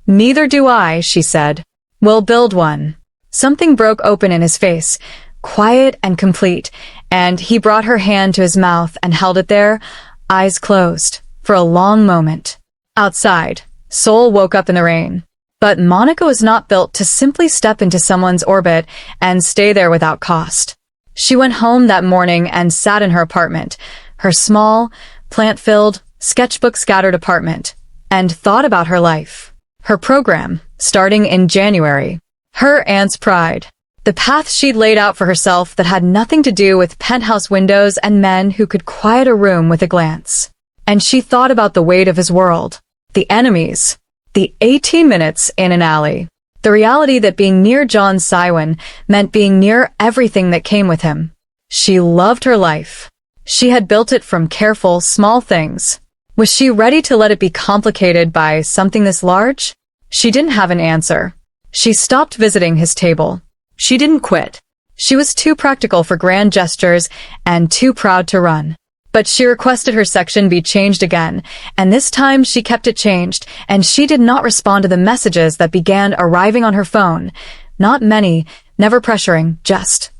"Neither do I," she said. "We'll build one." Something broke open in his face, quiet and complete, and he brought her hand to his mouth and held it there, eyes closed, for a long moment. Outside, Seoul woke up in the rain. But Monica was not built to simply step into someone's orbit and stay there without cost. She went home that morning and sat in her apartment, her small, plant-filled, sketchbook-scattered apartment, and thought about her life. Her program, starting in January. Her aunt's pride. The path she'd laid out for herself that had nothing to do with penthouse windows and men who could quiet a room with a glance. And she thought about the weight of his world. The enemies. The 18 minutes in an alley. The reality that being near John Siwen meant being near everything that came with him. She loved her life. She had built it from careful, small things. Was she ready to let it be complicated by something this large? She didn't have an answer. She stopped visiting his table. She didn't quit. She was too practical for grand gestures and too proud to run. But she requested her section be changed again, and this time she kept it changed, and she did not respond to the messages that began arriving on her phone. Not many, never pressuring, just,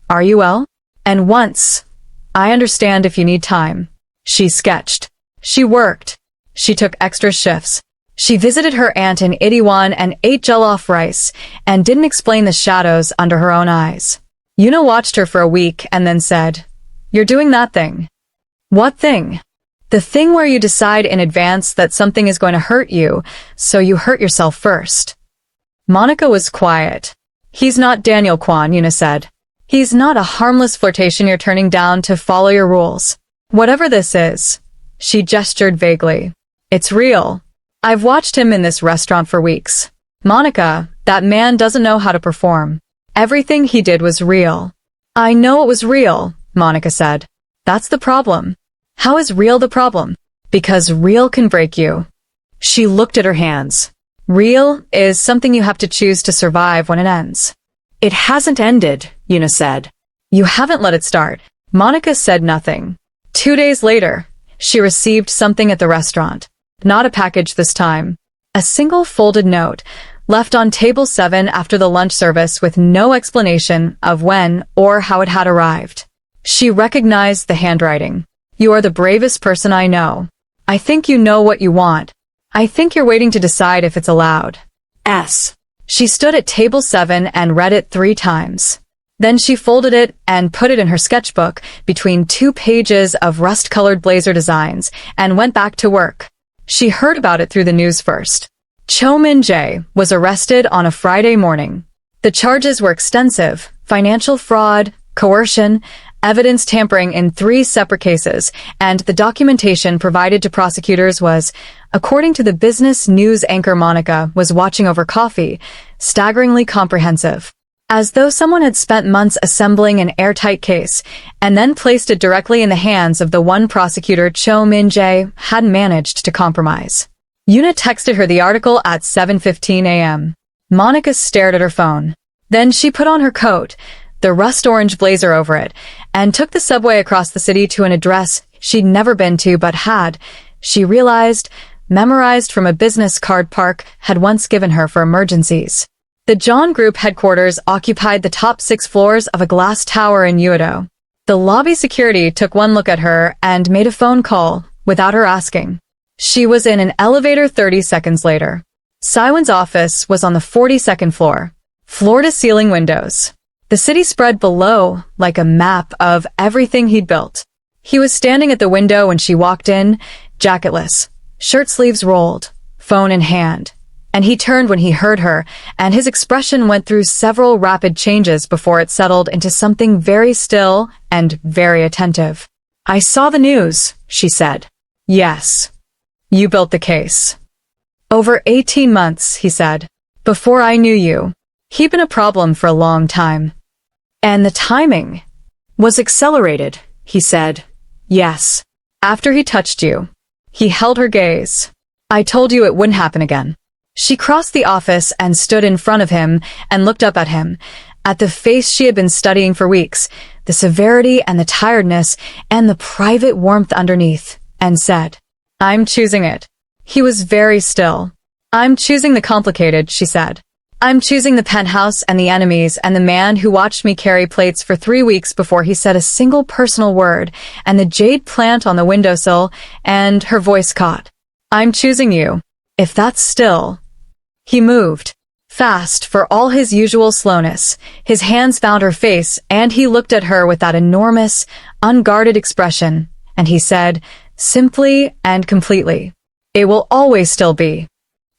"Are you well?" And once, "I understand if you need time." She sketched. She worked. She took extra shifts. She visited her aunt in Itaewon and ate jollof rice, and didn't explain the shadows under her own eyes. Yuna watched her for a week and then said, "You're doing that thing." "What thing?" "The thing where you decide in advance that something is going to hurt you, so you hurt yourself first." Monica was quiet. "He's not Daniel Kwan," Yuna said. "He's not a harmless flirtation you're turning down to follow your rules. Whatever this is." She gestured vaguely. "It's real." I've watched him in this restaurant for weeks. Monica, that man doesn't know how to perform. Everything he did was real. I know it was real, Monica said. That's the problem. How is real the problem? Because real can break you. She looked at her hands. Real is something you have to choose to survive when it ends. It hasn't ended, Una said. You haven't let it start. Monica said nothing. 2 days later, she received something at the restaurant. Not a package this time. A single folded note, left on table 7 after the lunch service with no explanation of when or how it had arrived. She recognized the handwriting. You are the bravest person I know. I think you know what you want. I think you're waiting to decide if it's allowed. S. She stood at table 7 and read it 3 times. Then she folded it and put it in her sketchbook between 2 pages of rust-colored blazer designs and went back to work. She heard about it through the news first. Cho Min-jae was arrested on a Friday morning. The charges were extensive: financial fraud, coercion, evidence tampering in 3 separate cases, and the documentation provided to prosecutors was, according to the business news anchor Monica was watching over coffee, staggeringly comprehensive. As though someone had spent months assembling an airtight case and then placed it directly in the hands of the one prosecutor Cho Min-jae had managed to compromise. Una texted her the article at 7:15 a.m. Monica stared at her phone. Then she put on her coat, the rust-orange blazer over it, and took the subway across the city to an address she'd never been to but had, she realized, memorized from a business card Park had once given her for emergencies. The John Group headquarters occupied the top 6 floors of a glass tower in Udo. The lobby security took one look at her and made a phone call, without her asking. She was in an elevator 30 seconds later. Siwon's office was on the 42nd floor. Floor-to-ceiling windows. The city spread below, like a map of everything he'd built. He was standing at the window when she walked in, jacketless, shirt sleeves rolled, phone in hand. And he turned when he heard her, and his expression went through several rapid changes before it settled into something very still and very attentive. I saw the news, she said. Yes. You built the case. Over 18 months, he said. Before I knew you. He'd been a problem for a long time. And the timing was accelerated, he said. Yes. After he touched you. He held her gaze. I told you it wouldn't happen again. She crossed the office and stood in front of him and looked up at him, at the face she had been studying for weeks, the severity and the tiredness and the private warmth underneath, and said, I'm choosing it. He was very still. I'm choosing the complicated, she said. I'm choosing the penthouse and the enemies and the man who watched me carry plates for 3 weeks before he said a single personal word, and the jade plant on the windowsill, and her voice caught. I'm choosing you. If that's still. He moved. Fast for all his usual slowness. His hands found her face, and he looked at her with that enormous, unguarded expression, and he said, simply and completely, it will always still be.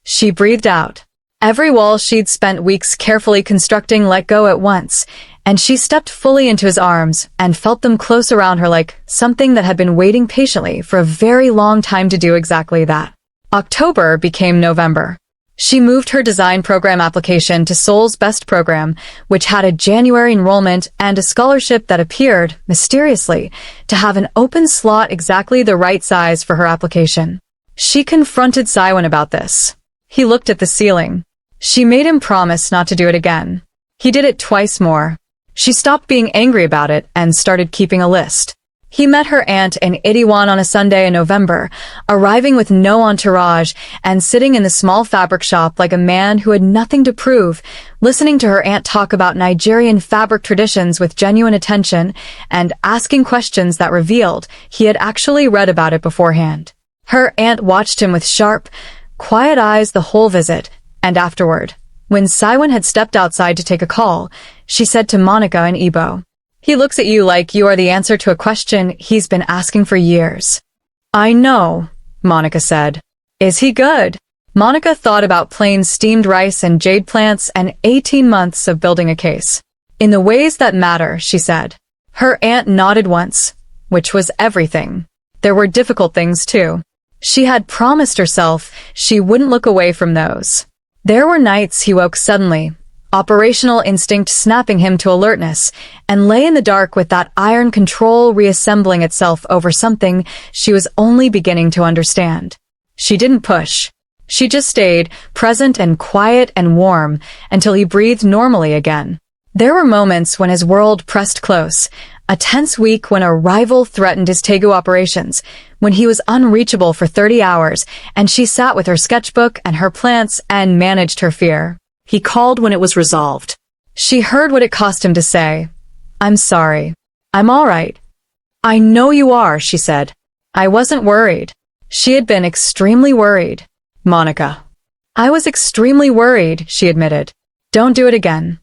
She breathed out. Every wall she'd spent weeks carefully constructing let go at once, and she stepped fully into his arms and felt them close around her like something that had been waiting patiently for a very long time to do exactly that. October became November. She moved her design program application to Seoul's Best Program, which had a January enrollment and a scholarship that appeared, mysteriously, to have an open slot exactly the right size for her application. She confronted Siwon about this. He looked at the ceiling. She made him promise not to do it again. He did it twice more. She stopped being angry about it and started keeping a list. He met her aunt in Itaewon on a Sunday in November, arriving with no entourage and sitting in the small fabric shop like a man who had nothing to prove, listening to her aunt talk about Nigerian fabric traditions with genuine attention and asking questions that revealed he had actually read about it beforehand. Her aunt watched him with sharp, quiet eyes the whole visit, and afterward, when Siwon had stepped outside to take a call, she said to Monica and Ebo, he looks at you like you are the answer to a question he's been asking for years. I know, Monica said. Is he good? Monica thought about plain steamed rice and jade plants and 18 months of building a case. In the ways that matter, she said. Her aunt nodded once, which was everything. There were difficult things too. She had promised herself she wouldn't look away from those. There were nights he woke suddenly, operational instinct snapping him to alertness, and lay in the dark with that iron control reassembling itself over something she was only beginning to understand. She didn't push. She just stayed, present and quiet and warm, until he breathed normally again. There were moments when his world pressed close, a tense week when a rival threatened his Daegu operations, when he was unreachable for 30 hours, and she sat with her sketchbook and her plants and managed her fear. He called when it was resolved. She heard what it cost him to say. "I'm sorry. I'm all right." "I know you are," she said. "I wasn't worried." She had been extremely worried. Monica. "I was extremely worried," she admitted. "Don't do it again."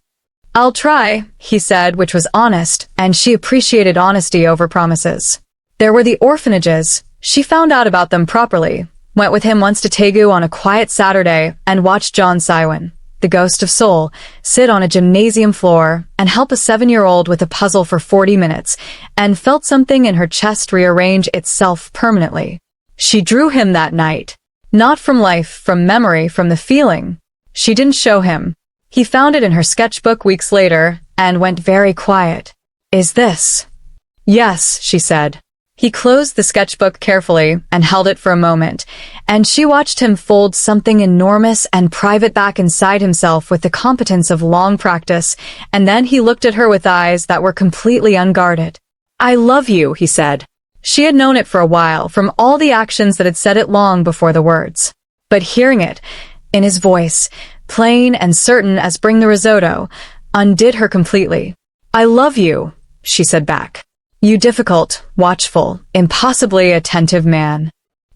"I'll try," he said, which was honest, and she appreciated honesty over promises. There were the orphanages. She found out about them properly, went with him once to Daegu on a quiet Saturday, and watched John Siwon, the ghost of Seoul, sit on a gymnasium floor and help a 7-year-old with a puzzle for 40 minutes, and felt something in her chest rearrange itself permanently. She drew him that night. Not from life, from memory, from the feeling. She didn't show him. He found it in her sketchbook weeks later and went very quiet. "Is this?" "Yes," she said. He closed the sketchbook carefully and held it for a moment, and she watched him fold something enormous and private back inside himself with the competence of long practice, and then he looked at her with eyes that were completely unguarded. "I love you," he said. She had known it for a while, from all the actions that had said it long before the words. But hearing it, in his voice, plain and certain as bring the risotto, undid her completely. "I love you," she said back. "You difficult, watchful, impossibly attentive man."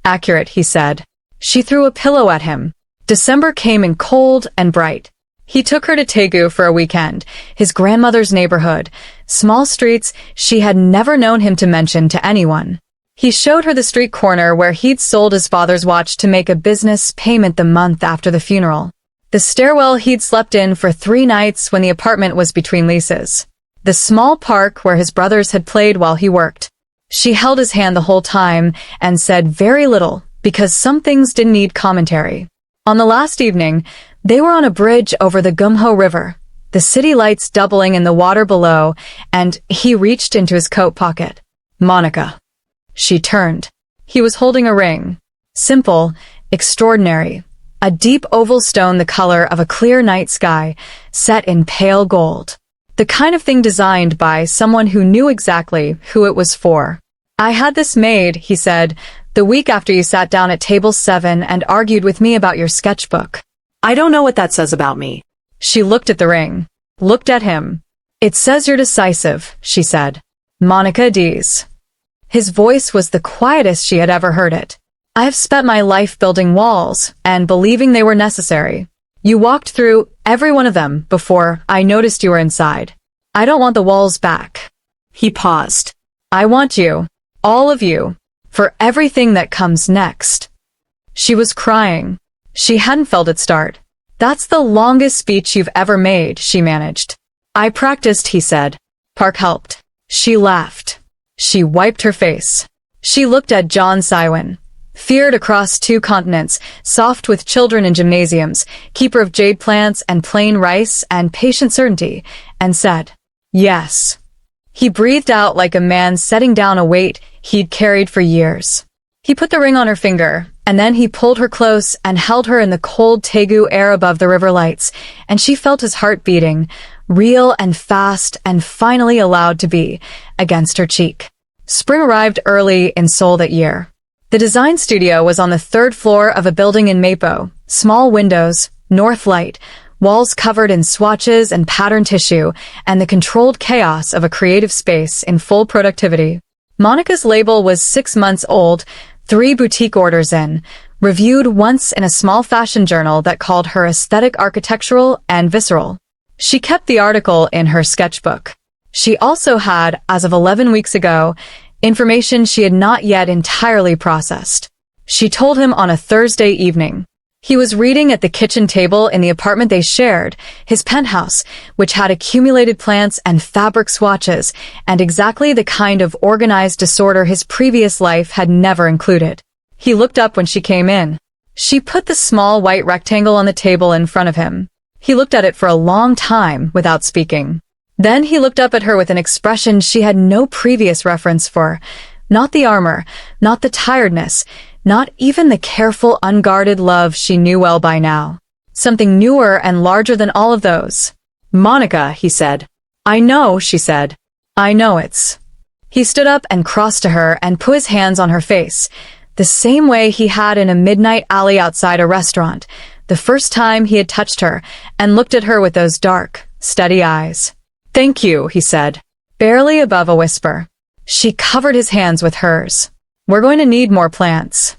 "Accurate," he said. She threw a pillow at him. December came in cold and bright. He took her to Daegu for a weekend, his grandmother's neighborhood, small streets she had never known him to mention to anyone. He showed her the street corner where he'd sold his father's watch to make a business payment the month after the funeral. The stairwell he'd slept in for 3 nights when the apartment was between leases. The small park where his brothers had played while he worked. She held his hand the whole time and said very little, because some things didn't need commentary. On the last evening, they were on a bridge over the Gumho River, the city lights doubling in the water below, and he reached into his coat pocket. "Monica." She turned. He was holding a ring. Simple, extraordinary. A deep oval stone the color of a clear night sky, set in pale gold. The kind of thing designed by someone who knew exactly who it was for. "I had this made," he said, "the week after you sat down at table 7 and argued with me about your sketchbook." "I don't know what that says about me." She looked at the ring, looked at him. "It says you're decisive," she said. "Monica Dees." His voice was the quietest she had ever heard it. "I have spent my life building walls and believing they were necessary. You walked through every one of them before I noticed you were inside. I don't want the walls back." He paused. "I want you, all of you, for everything that comes next." She was crying. She hadn't felt it start. "That's the longest speech you've ever made," she managed. "I practiced," he said. "Park helped." She laughed. She wiped her face. She looked at John Siwon, feared across 2 continents, soft with children in gymnasiums, keeper of jade plants and plain rice and patient certainty, and said, "Yes." He breathed out like a man setting down a weight he'd carried for years. He put the ring on her finger, and then he pulled her close and held her in the cold Daegu air above the river lights, and she felt his heart beating, real and fast and finally allowed to be, against her cheek. Spring arrived early in Seoul that year. The design studio was on the 3rd floor of a building in Mapo, small windows, north light, walls covered in swatches and patterned tissue, and the controlled chaos of a creative space in full productivity. Monica's label was 6 months old, 3 boutique orders in, reviewed once in a small fashion journal that called her aesthetic, architectural, and visceral. She kept the article in her sketchbook. She also had, as of 11 weeks ago, information she had not yet entirely processed. She told him on a Thursday evening. He was reading at the kitchen table in the apartment they shared, his penthouse, which had accumulated plants and fabric swatches, and exactly the kind of organized disorder his previous life had never included. He looked up when she came in. She put the small white rectangle on the table in front of him. He looked at it for a long time without speaking. Then he looked up at her with an expression she had no previous reference for. Not the armor, not the tiredness, not even the careful, unguarded love she knew well by now. Something newer and larger than all of those. Monica, he said. I know, she said. I know it's. He stood up and crossed to her and put his hands on her face, the same way he had in a midnight alley outside a restaurant, the first time he had touched her, and looked at her with those dark, steady eyes. Thank you, he said, barely above a whisper. She covered his hands with hers. We're going to need more plants.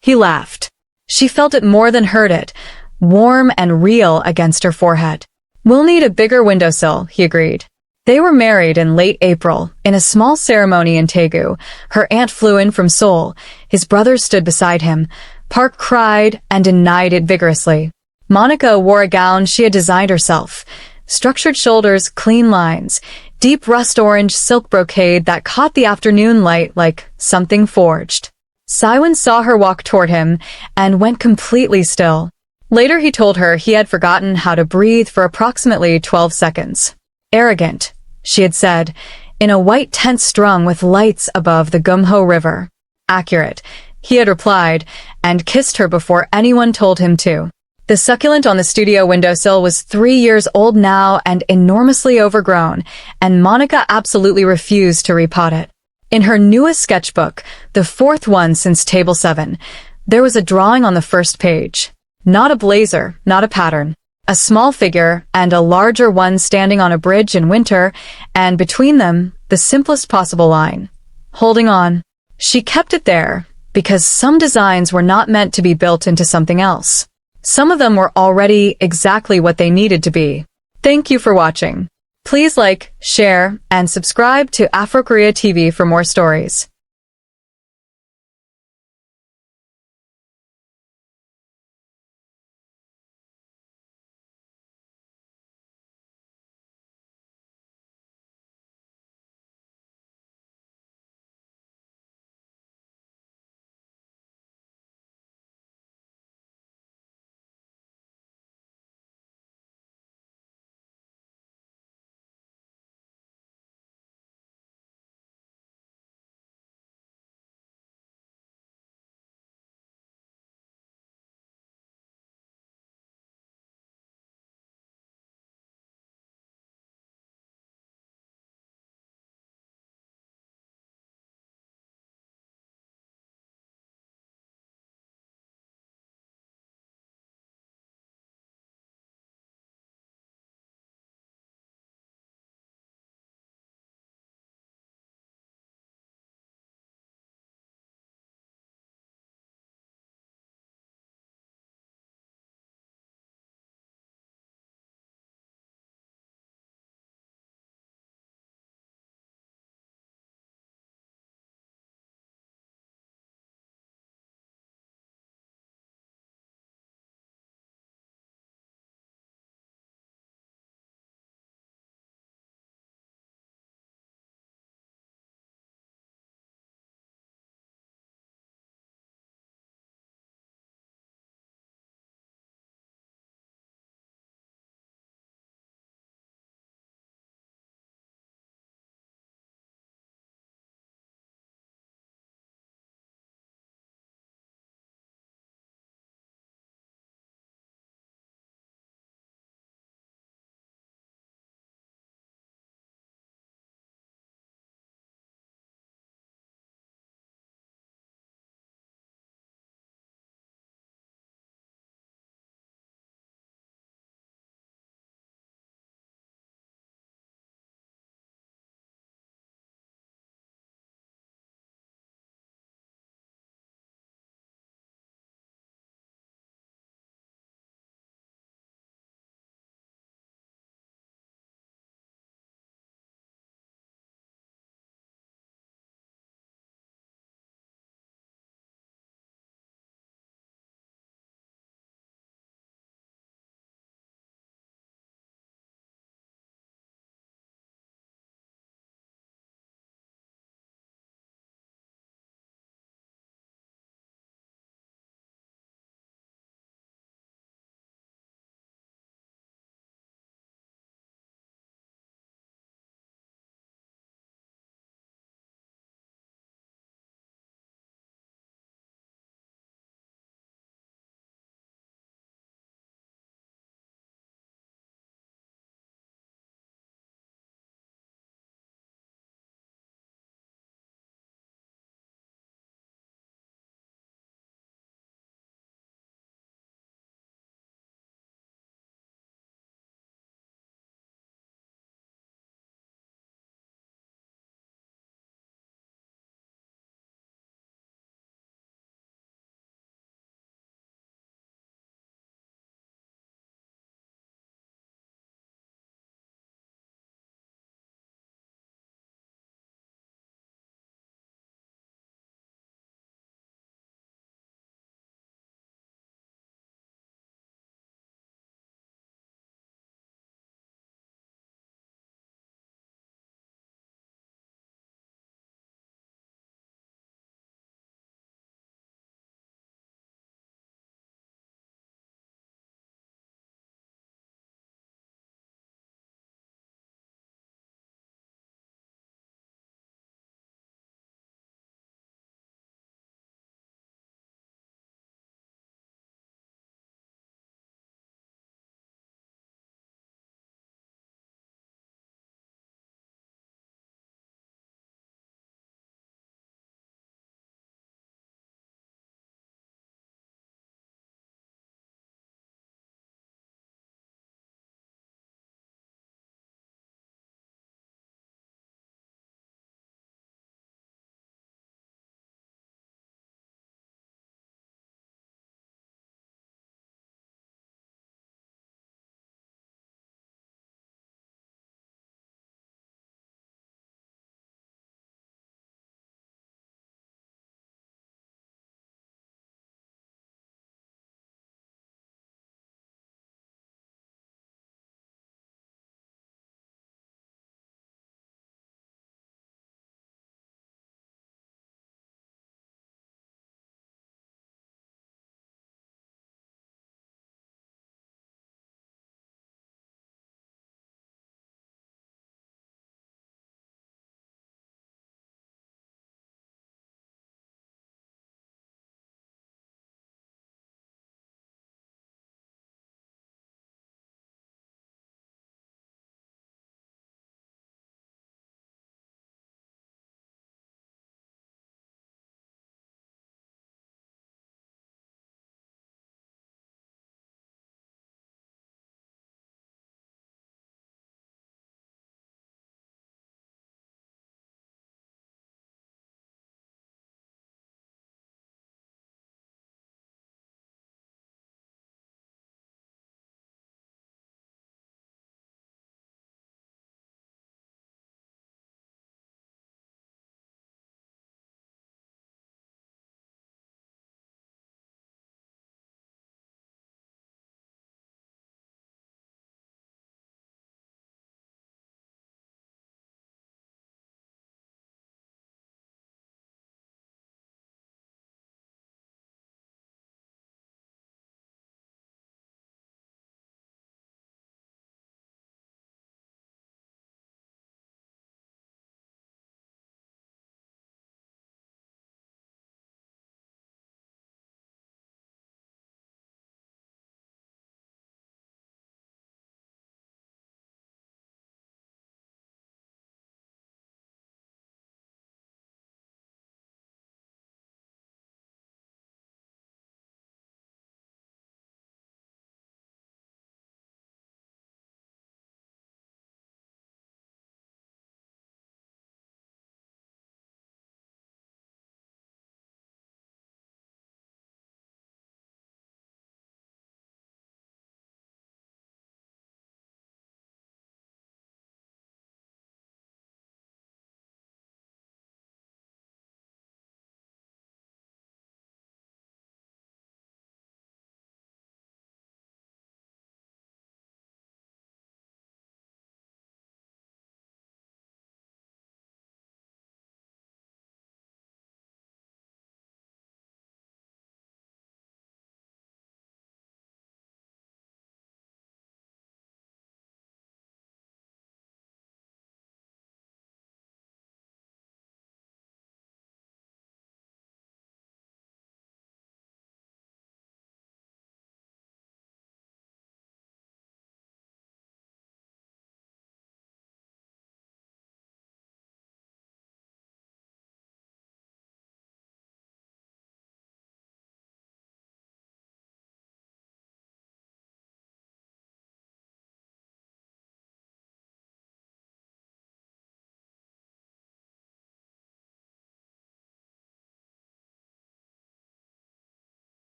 He laughed. She felt it more than heard it, warm and real against her forehead. We'll need a bigger windowsill, he agreed. They were married in late April, in a small ceremony in Daegu. Her aunt flew in from Seoul. His brothers stood beside him. Park cried and denied it vigorously. Monica wore a gown she had designed herself. Structured shoulders, clean lines, deep rust orange silk brocade that caught the afternoon light like something forged. Siwon saw her walk toward him and went completely still. Later he told her he had forgotten how to breathe for approximately 12 seconds. Arrogant, she had said, in a white tent strung with lights above the Gumho River. Accurate, he had replied, and kissed her before anyone told him to. The succulent on the studio windowsill was 3 years old now and enormously overgrown, and Monica absolutely refused to repot it. In her newest sketchbook, the fourth one since Table 7, there was a drawing on the first page. Not a blazer, not a pattern. A small figure and a larger one standing on a bridge in winter, and between them, the simplest possible line. Holding on. She kept it there, because some designs were not meant to be built into something else. Some of them were already exactly what they needed to be. Thank you for watching. Please like, share, and subscribe to Afrokorea TV for more stories.